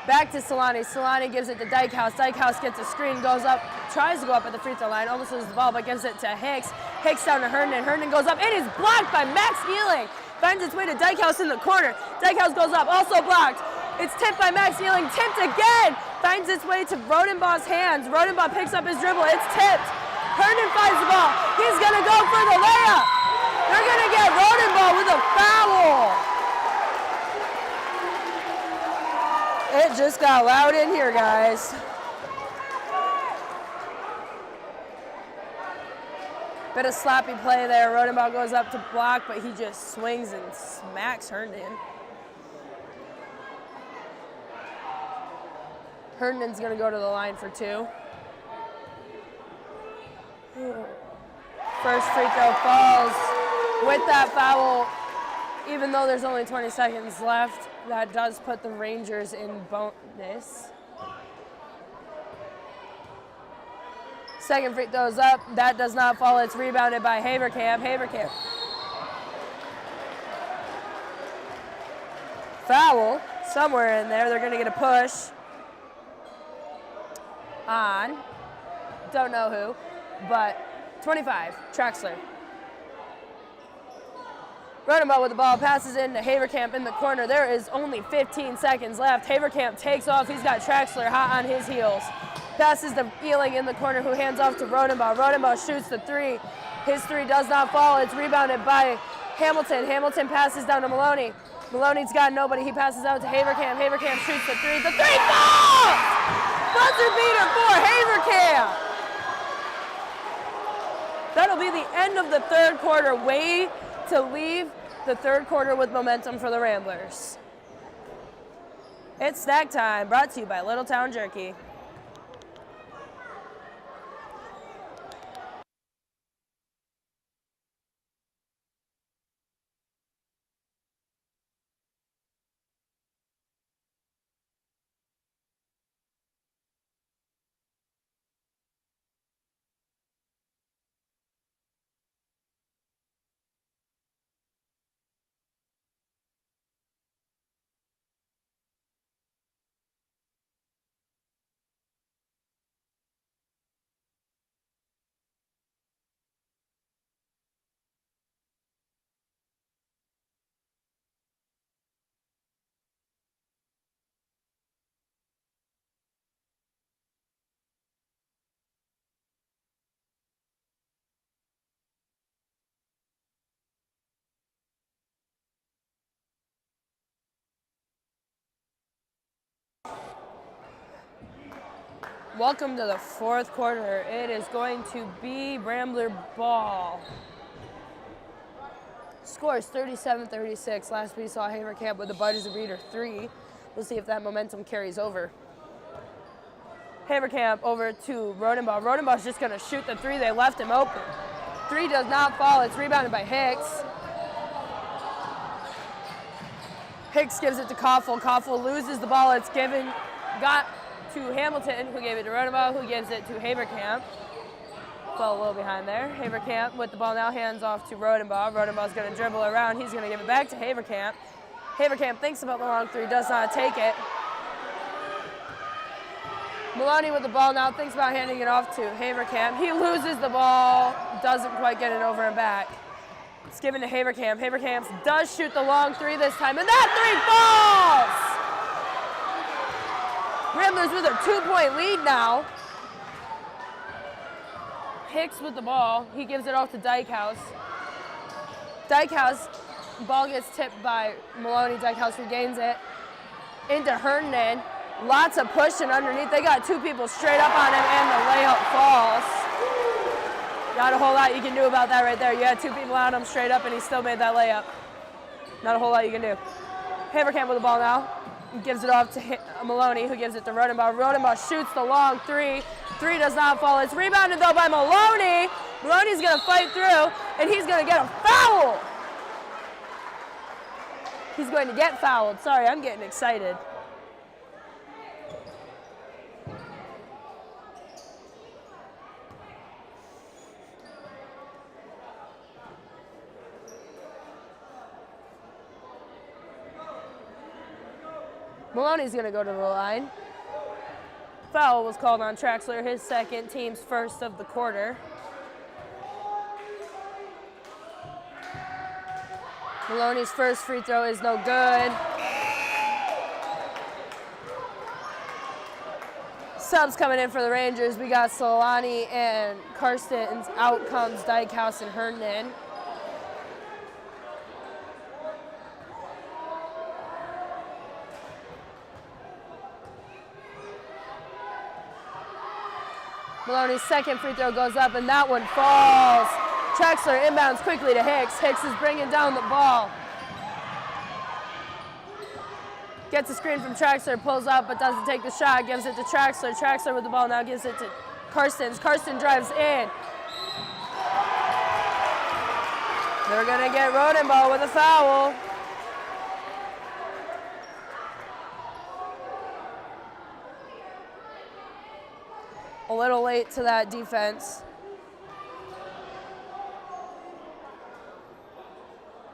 Back to Solani. Solani gives it to Dykehouse. Dykehouse gets a screen, goes up, tries to go up at the free throw line, almost loses the ball, but gives it to Hicks. Hicks down to Herndon. Herndon goes up. It is blocked by Max Ealing. Finds its way to Dykehouse in the corner. Dykehouse goes up, also blocked. It's tipped by Max Ealing. Tipped again. Finds its way to Rodenbaugh's hands. Rodenbaugh picks up his dribble. It's tipped. Herndon finds the ball. He's going to go for the layup. They're going to get Rodenbaugh with a foul. It just got loud in here, guys. Bit of sloppy play there. Rodenbaugh goes up to block, but he just swings and smacks Herndon. Herndon's going to go to the line for two. First free throw falls. With that foul, even though there's only 20 seconds left, that does put the Rangers in bonus. Second free throw's up. That does not fall. It's rebounded by Havercamp. Havercamp Foul somewhere in there. They're going to get a push on, don't know who, but 25, Traxler. Rodenbaugh with the ball, passes into Haverkamp in the corner. There is only 15 seconds left. Haverkamp takes off. He's got Traxler hot on his heels. Passes to Ealing in the corner, who hands off to Rodenbaugh. Rodenbaugh shoots the three. His three does not fall. It's rebounded by Hamilton. Hamilton passes down to Maloney. Maloney's got nobody. He passes out to Haverkamp. Haverkamp shoots the three. The three falls! Buzzer beater for Haverkamp. That'll be the end of the third quarter. Way to leave the third quarter with momentum for the Ramblers. It's snack time, brought to you by Little Town Jerky. Welcome to the fourth quarter. It is going to be Rambler ball. Scores 37-36. Last we saw Haverkamp with the buzzer beater three. We'll see if that momentum carries over. Haverkamp over to Rodenbaugh. Rodenbaugh's just going to shoot the three. They left him open. Three does not fall. It's rebounded by Hicks. Hicks gives it to Koffel. Koffel loses the ball. It's got to Hamilton, who gave it to Rodenbaugh, who gives it to Haverkamp. Fell a little behind there. Haverkamp with the ball now, hands off to Rodenbaugh. Rodenbaugh's going to dribble around. He's going to give it back to Haverkamp. Haverkamp thinks about the long three, does not take it. Maloney with the ball now, thinks about handing it off to Haverkamp. He loses the ball, doesn't quite get it over and back. It's given to Haverkamp. Haverkamp does shoot the long three this time, and that three falls! Ramblers with a 2-point lead now. Hicks with the ball. He gives it off to Dykehouse. Dykehouse, ball gets tipped by Maloney. Dykehouse regains it. Into Herndon. Lots of pushing underneath. They got two people straight up on him, and the layup falls. Not a whole lot you can do about that right there. You had two people on him straight up, and he still made that layup. Not a whole lot you can do. Haverkamp with the ball now. Gives it off to Maloney, who gives it to Rodenbaugh. Rodenbaugh shoots the long three. Three does not fall. It's rebounded, though, by Maloney. Maloney's going to fight through, and he's going to get a foul. He's going to get fouled. Sorry, I'm getting excited. Maloney's going to go to the line. Foul was called on Traxler, his second, team's first of the quarter. Maloney's first free throw is no good. Subs coming in for the Rangers. We got Solani and Karstens. Out comes Dykehouse and Herndon. Maloney's second free throw goes up, and that one falls. Traxler inbounds quickly to Hicks. Hicks is bringing down the ball. Gets a screen from Traxler, pulls up, but doesn't take the shot. Gives it to Traxler. Traxler with the ball now gives it to Karstens. Karsten drives in. They're going to get Rodenbaugh with a foul. A little late to that defense.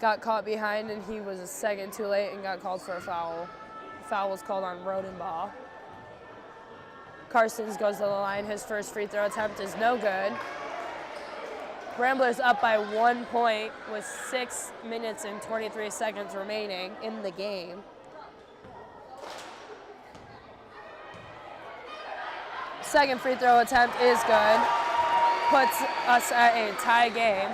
got caught behind, and he was a second too late and got called for a foul. Foul was called on Rodenbaugh. Carstens goes to the line. His first free throw attempt is no good. Ramblers up by 1 point with 6 minutes and 23 seconds remaining in the game. Second free throw attempt is good. Puts us at a tie game.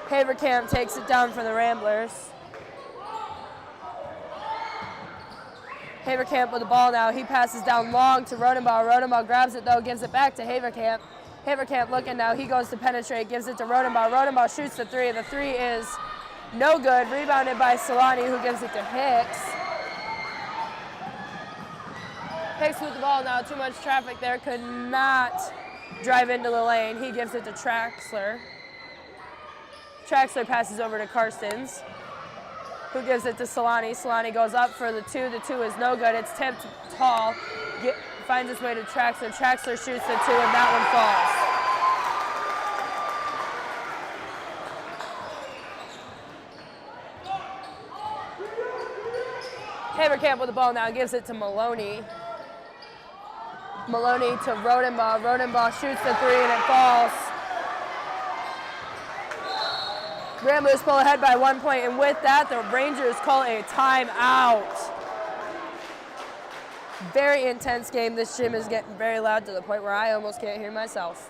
Haverkamp takes it down for the Ramblers. Haverkamp with the ball now. He passes down long to Rodenbaugh. Rodenbaugh grabs it though, gives it back to Haverkamp. Haverkamp looking now. He goes to penetrate, gives it to Rodenbaugh. Rodenbaugh shoots the three. The three is no good. Rebounded by Solani, who gives it to Hicks. Hicks with the ball now. Too much traffic there. Could not drive into the lane. He gives it to Traxler. Traxler passes over to Carstens, who gives it to Solani. Solani goes up for the two. The two is no good. It's tipped tall. Finds its way to Traxler. Traxler shoots the two, and that one falls. Haverkamp with the ball now. Gives it to Maloney. Maloney to Rodenbaugh. Rodenbaugh shoots the three, and it falls. Ramblers pull ahead by 1 point, and with that, the Rangers call a timeout. Very intense game. This gym is getting very loud to the point where I almost can't hear myself.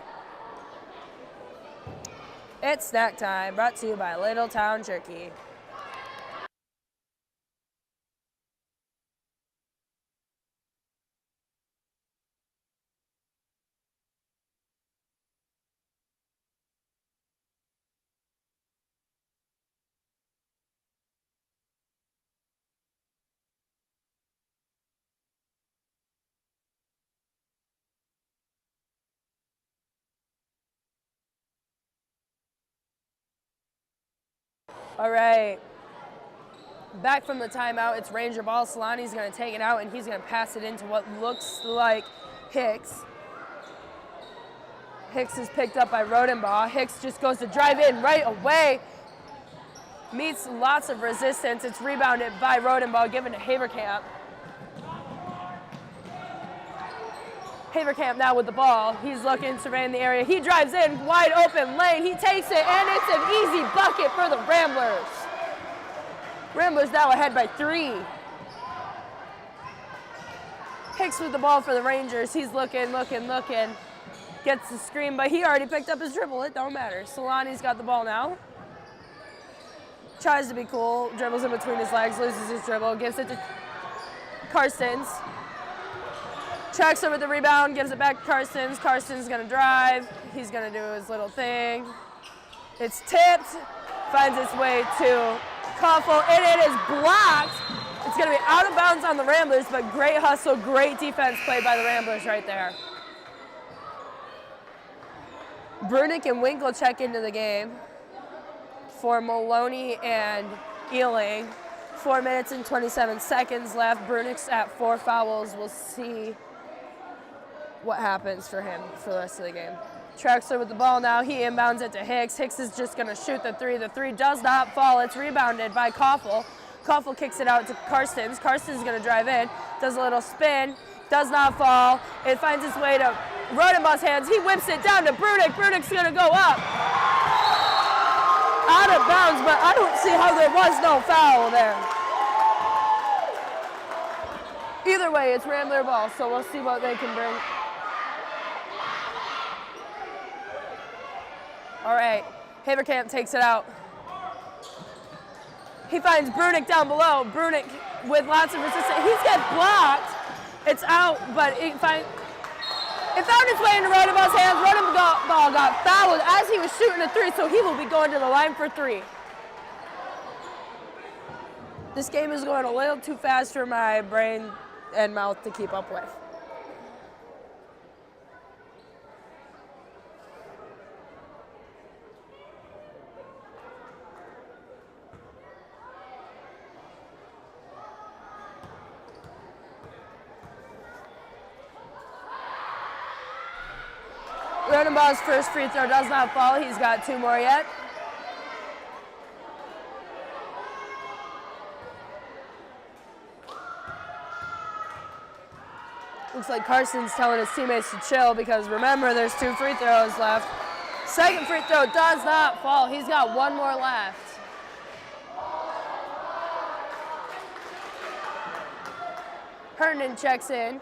It's snack time, brought to you by Little Town Jerky. All right, back from the timeout, it's Ranger ball. Solani's gonna take it out, and he's gonna pass it into what looks like Hicks. Hicks is picked up by Rodenbaugh. Hicks just goes to drive in right away. Meets lots of resistance. It's rebounded by Rodenbaugh, given to Haverkamp. Haverkamp now with the ball. He's looking, surveying the area. He drives in, wide open lane. He takes it, and it's an easy bucket for the Ramblers. Ramblers now ahead by 3. Hicks with the ball for the Rangers. He's looking. Gets the screen, but he already picked up his dribble. It don't matter. Solani's got the ball now. Tries to be cool. Dribbles in between his legs, loses his dribble, gives it to Carstens. Traxler with the rebound, gives it back to Carstens. Carstens gonna drive. He's gonna do his little thing. It's tipped, finds its way to Koffel, and it is blocked. It's gonna be out of bounds on the Ramblers, but great hustle, great defense played by the Ramblers right there. Brunick and Winkle check into the game for Maloney and Ealing. 4 minutes and 27 seconds left. Brunick's at 4 fouls. We'll see what happens for him for the rest of the game. Traxler with the ball now. He inbounds it to Hicks. Hicks is just going to shoot the three. The three does not fall. It's rebounded by Koffel. Koffel kicks it out to Carstens. Carstens is going to drive in. Does a little spin. Does not fall. It finds its way to Rodenbaugh's hands. He whips it down to Brunick. Brunick's going to go up. Out of bounds, but I don't see how there was no foul there. Either way, it's Rambler ball, so we'll see what they can bring. All right, Haverkamp takes it out. He finds Brunick down below. Brunick with lots of resistance. He's got blocked. It's out, but it found its way into Rodenbaugh's hands. Rodenbaugh got fouled as he was shooting a three, so he will be going to the line for 3. This game is going a little too fast for my brain and mouth to keep up with. Rodenbaugh's first free throw does not fall. He's got 2 more yet. Looks like Carson's telling his teammates to chill because remember, there's 2 free throws left. Second free throw does not fall. He's got 1 more left. Herndon checks in.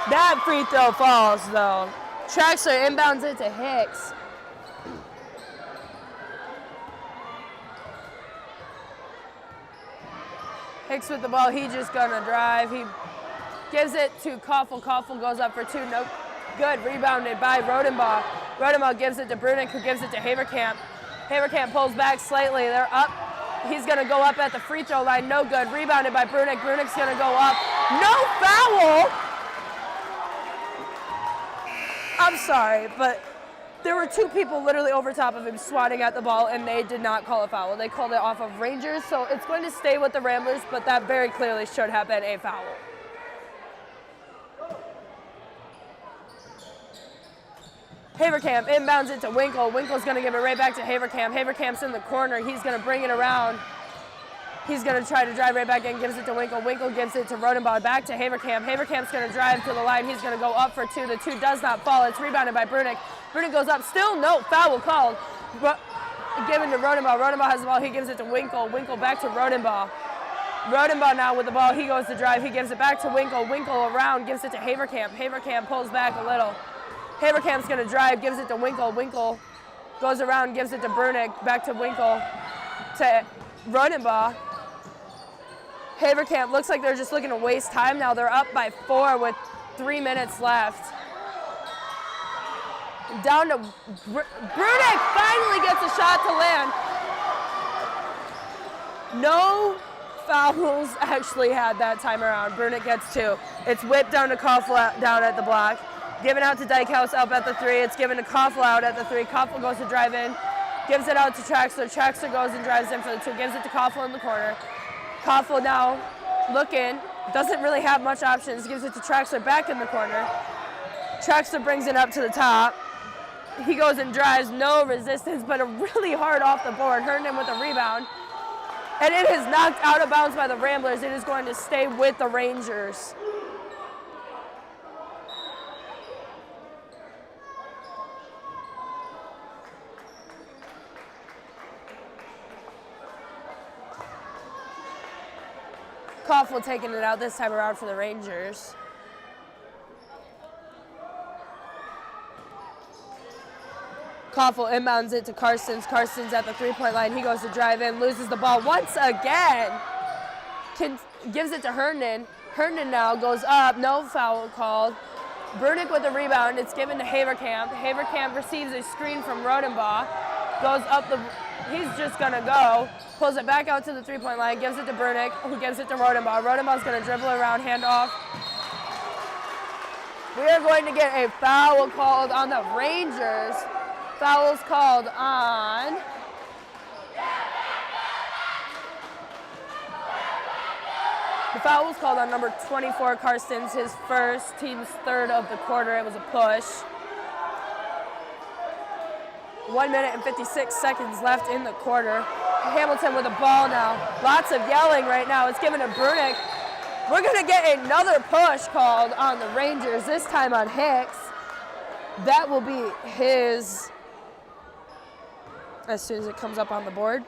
That free throw falls though. Traxler inbounds it to Hicks. Hicks with the ball, he's just gonna drive. He gives it to Koffel. Koffel goes up for 2, no good. Rebounded by Rodenbaugh. Rodenbaugh gives it to Brunick, who gives it to Haverkamp. Haverkamp pulls back slightly, they're up. He's gonna go up at the free throw line, no good. Rebounded by Brunick, Brunick's gonna go up. No foul! I'm sorry, but there were 2 people literally over top of him swatting at the ball, and they did not call a foul. They called it off of Rangers, so it's going to stay with the Ramblers, but that very clearly should have been a foul. Haverkamp inbounds it to Winkle. Winkle's going to give it right back to Haverkamp. Haverkamp's in the corner. He's going to bring it around. He's going to try to drive right back in, gives it to Winkle. Winkle gives it to Rodenbaugh, back to Haverkamp. Haverkamp's going to drive to the line. He's going to go up for 2. The 2 does not fall. It's rebounded by Brunick. Brunick goes up. Still no foul called. Given to Rodenbaugh. Rodenbaugh has the ball. He gives it to Winkle. Winkle back to Rodenbaugh. Rodenbaugh now with the ball. He goes to drive. He gives it back to Winkle. Winkle around, gives it to Haverkamp. Haverkamp pulls back a little. Haverkamp's going to drive, gives it to Winkle. Winkle goes around, gives it to Brunick. Back to Winkle to Rodenbaugh. Haverkamp looks like they're just looking to waste time now. They're up by 4 with 3 minutes left. Down to Brunick finally gets a shot to land. No fouls actually had that time around. Brunick gets 2. It's whipped down to Koffel down at the block. Given out to Dykehouse up at the 3. It's given to Koffel out at the 3. Koffel goes to drive in. Gives it out to Traxler. Traxler goes and drives in for the 2. Gives it to Koffel in the corner. Koffel now looking, doesn't really have much options, gives it to Traxler back in the corner. Traxler brings it up to the top. He goes and drives, no resistance, but a really hard off the board. Herndon with a rebound. And it is knocked out of bounds by the Ramblers. It is going to stay with the Rangers. Koffel taking it out this time around for the Rangers. Koffel inbounds it to Carsons. Carsons at the 3-point line. He goes to drive in, loses the ball once again. Gives it to Herndon. Herndon now goes up, no foul called. Brunick with the rebound. It's given to Haverkamp. Haverkamp receives a screen from Rodenbaugh. Goes up the, he's just gonna go. Pulls it back out to the 3-point line, gives it to Brunick, who gives it to Rodenbaugh. Rodenbaugh's gonna dribble around, hand off. We are going to get a foul called on the Rangers. Foul's called on the foul was called on number 24, Carsons, his first, team's 3rd of the quarter. It was a push. 1 minute and 56 seconds left in the quarter. Hamilton with the ball now. Lots of yelling right now. It's given to Brunick. We're going to get another push called on the Rangers, this time on Hicks. That will be his, as soon as it comes up on the board.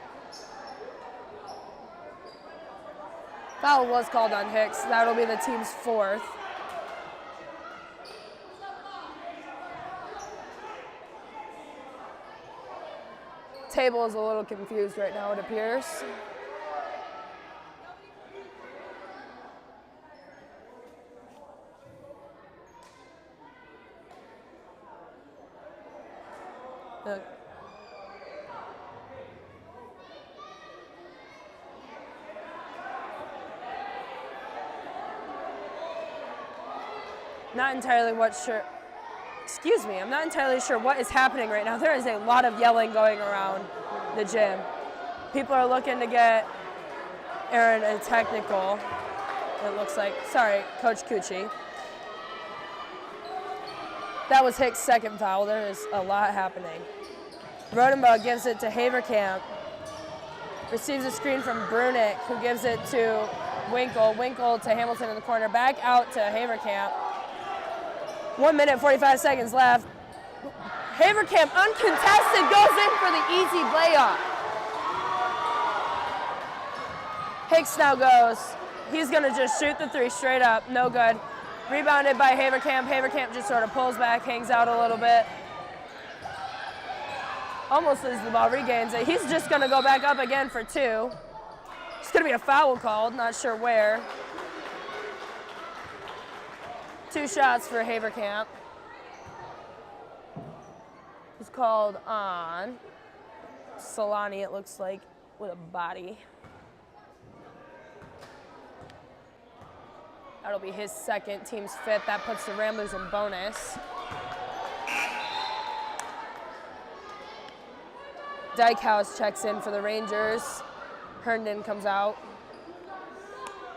Foul was called on Hicks. That'll be the team's 4th. Table is a little confused right now, it appears. Not entirely I'm not entirely sure what is happening right now. There is a lot of yelling going around the gym. People are looking to get Aaron a technical, it looks like. Sorry, Coach Cucci. That was Hicks' 2nd foul. There is a lot happening. Rodenbaugh gives it to Haverkamp. Receives a screen from Brunick, who gives it to Winkle. Winkle to Hamilton in the corner. Back out to Haverkamp. 1 minute, 45 seconds left. Haverkamp, uncontested, goes in for the easy layup. Hicks now goes. He's going to just shoot the three straight up. No good. Rebounded by Haverkamp. Haverkamp just sort of pulls back, hangs out a little bit. Almost loses the ball, regains it. He's just going to go back up again for two. It's going to be a foul called, not sure where. 2 shots for Haverkamp. It's called on Solani, it looks like, with a body. That'll be his second, team's 5th. That puts the Ramblers in bonus. Dykehouse checks in for the Rangers. Herndon comes out.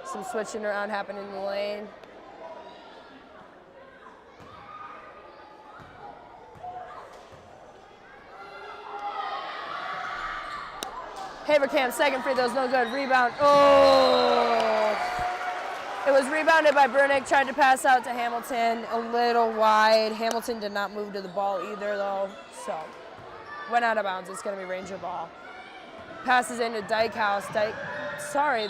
Some switching around happening in the lane. Haverkamp, second free throw's no good. Rebound. Oh! It was rebounded by Brunick, tried to pass out to Hamilton, a little wide. Hamilton did not move to the ball either, though, so went out of bounds. It's going to be Ranger ball. Passes into Dykehouse. Sorry.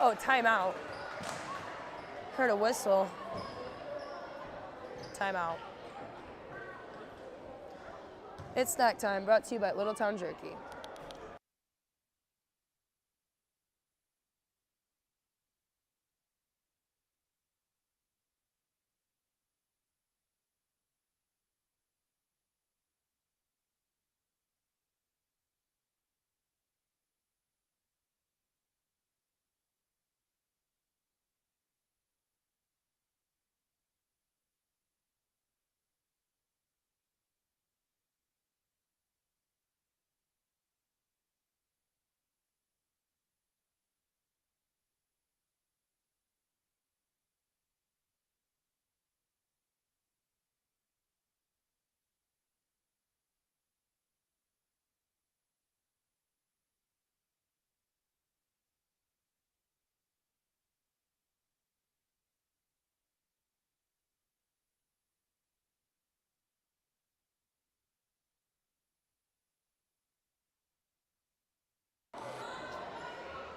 Oh, timeout. Heard a whistle. Timeout. It's snack time, brought to you by Little Town Jerky.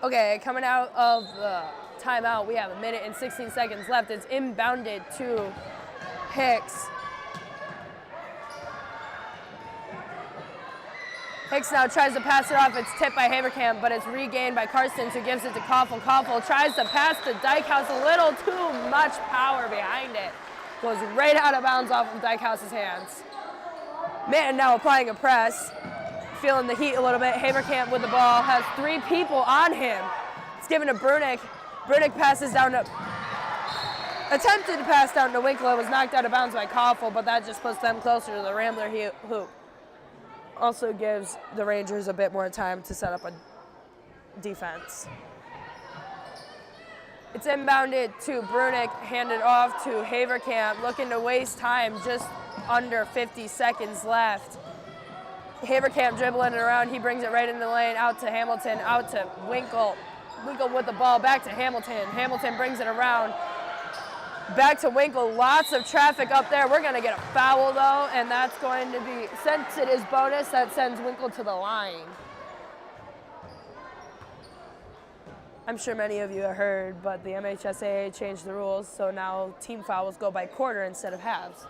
Okay, coming out of the timeout, we have 1 minute and 16 seconds left. It's inbounded to Hicks. Hicks now tries to pass it off. It's tipped by Haverkamp, but it's regained by Karstens, who gives it to Koffel. Koffel tries to pass to Dykehouse, a little too much power behind it. Goes right out of bounds off of Dykehouse's hands. Manton now applying a press. Feeling the heat a little bit. Haverkamp with the ball, has 3 people on him. It's given to Brunick. Brunick passes down to, attempted to pass down to Winkler, was knocked out of bounds by Koffel, but that just puts them closer to the Rambler hoop. Also gives the Rangers a bit more time to set up a defense. It's inbounded to Brunick, handed off to Haverkamp, looking to waste time, just under 50 seconds left. Haverkamp dribbling it around, he brings it right in the lane, out to Hamilton, out to Winkle. Winkle with the ball, back to Hamilton. Hamilton brings it around, back to Winkle. Lots of traffic up there. We're gonna get a foul though, and that's going to be, since it is bonus, that sends Winkle to the line. I'm sure many of you have heard, but the MHSAA changed the rules, so now team fouls go by quarter instead of halves.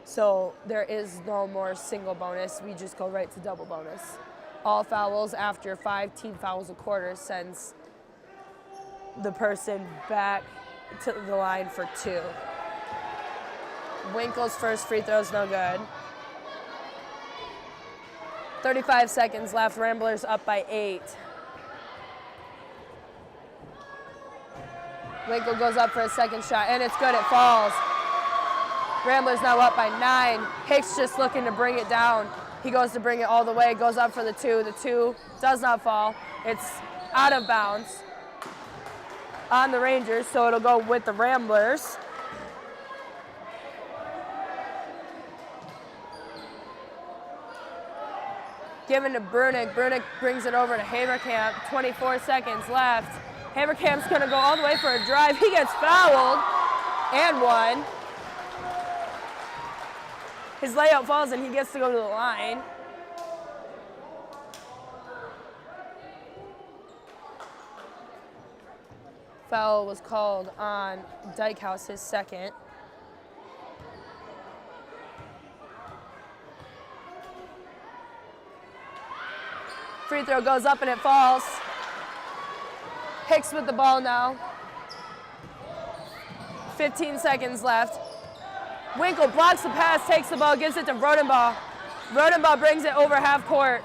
So there is no more single bonus. We just go right to double bonus. All fouls after 5 team fouls a quarter sends the person back to the line for 2. Winkle's first free throw is no good. 35 seconds left. Ramblers up by 8. Winkle goes up for a second shot, and it's good. It falls. Ramblers now up by 9. Hicks just looking to bring it down. He goes to bring it all the way, goes up for the 2. The 2 does not fall. It's out of bounds on the Rangers, so it'll go with the Ramblers. Given to Brunick. Brunick brings it over to Haverkamp. 24 seconds left. Haverkamp's going to go all the way for a drive. He gets fouled and one. His layup falls and he gets to go to the line. Foul was called on Dykehouse, his second. Free throw goes up and it falls. Hicks with the ball now. 15 seconds left. Winkle blocks the pass, takes the ball, gives it to Rodenbaugh. Rodenbaugh brings it over half court.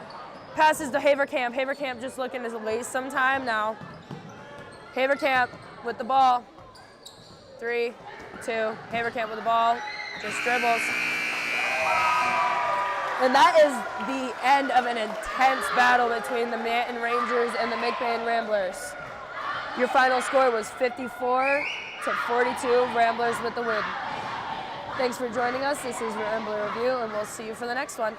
Passes to Haverkamp. Haverkamp just looking to waste some time now. Haverkamp with the ball. 3, 2. Haverkamp with the ball. Just dribbles. And that is the end of an intense battle between the Manton Rangers and the McBain Ramblers. Your final score was 54-42, Ramblers with the win. Thanks for joining us. This is Rambler Review, and we'll see you for the next one.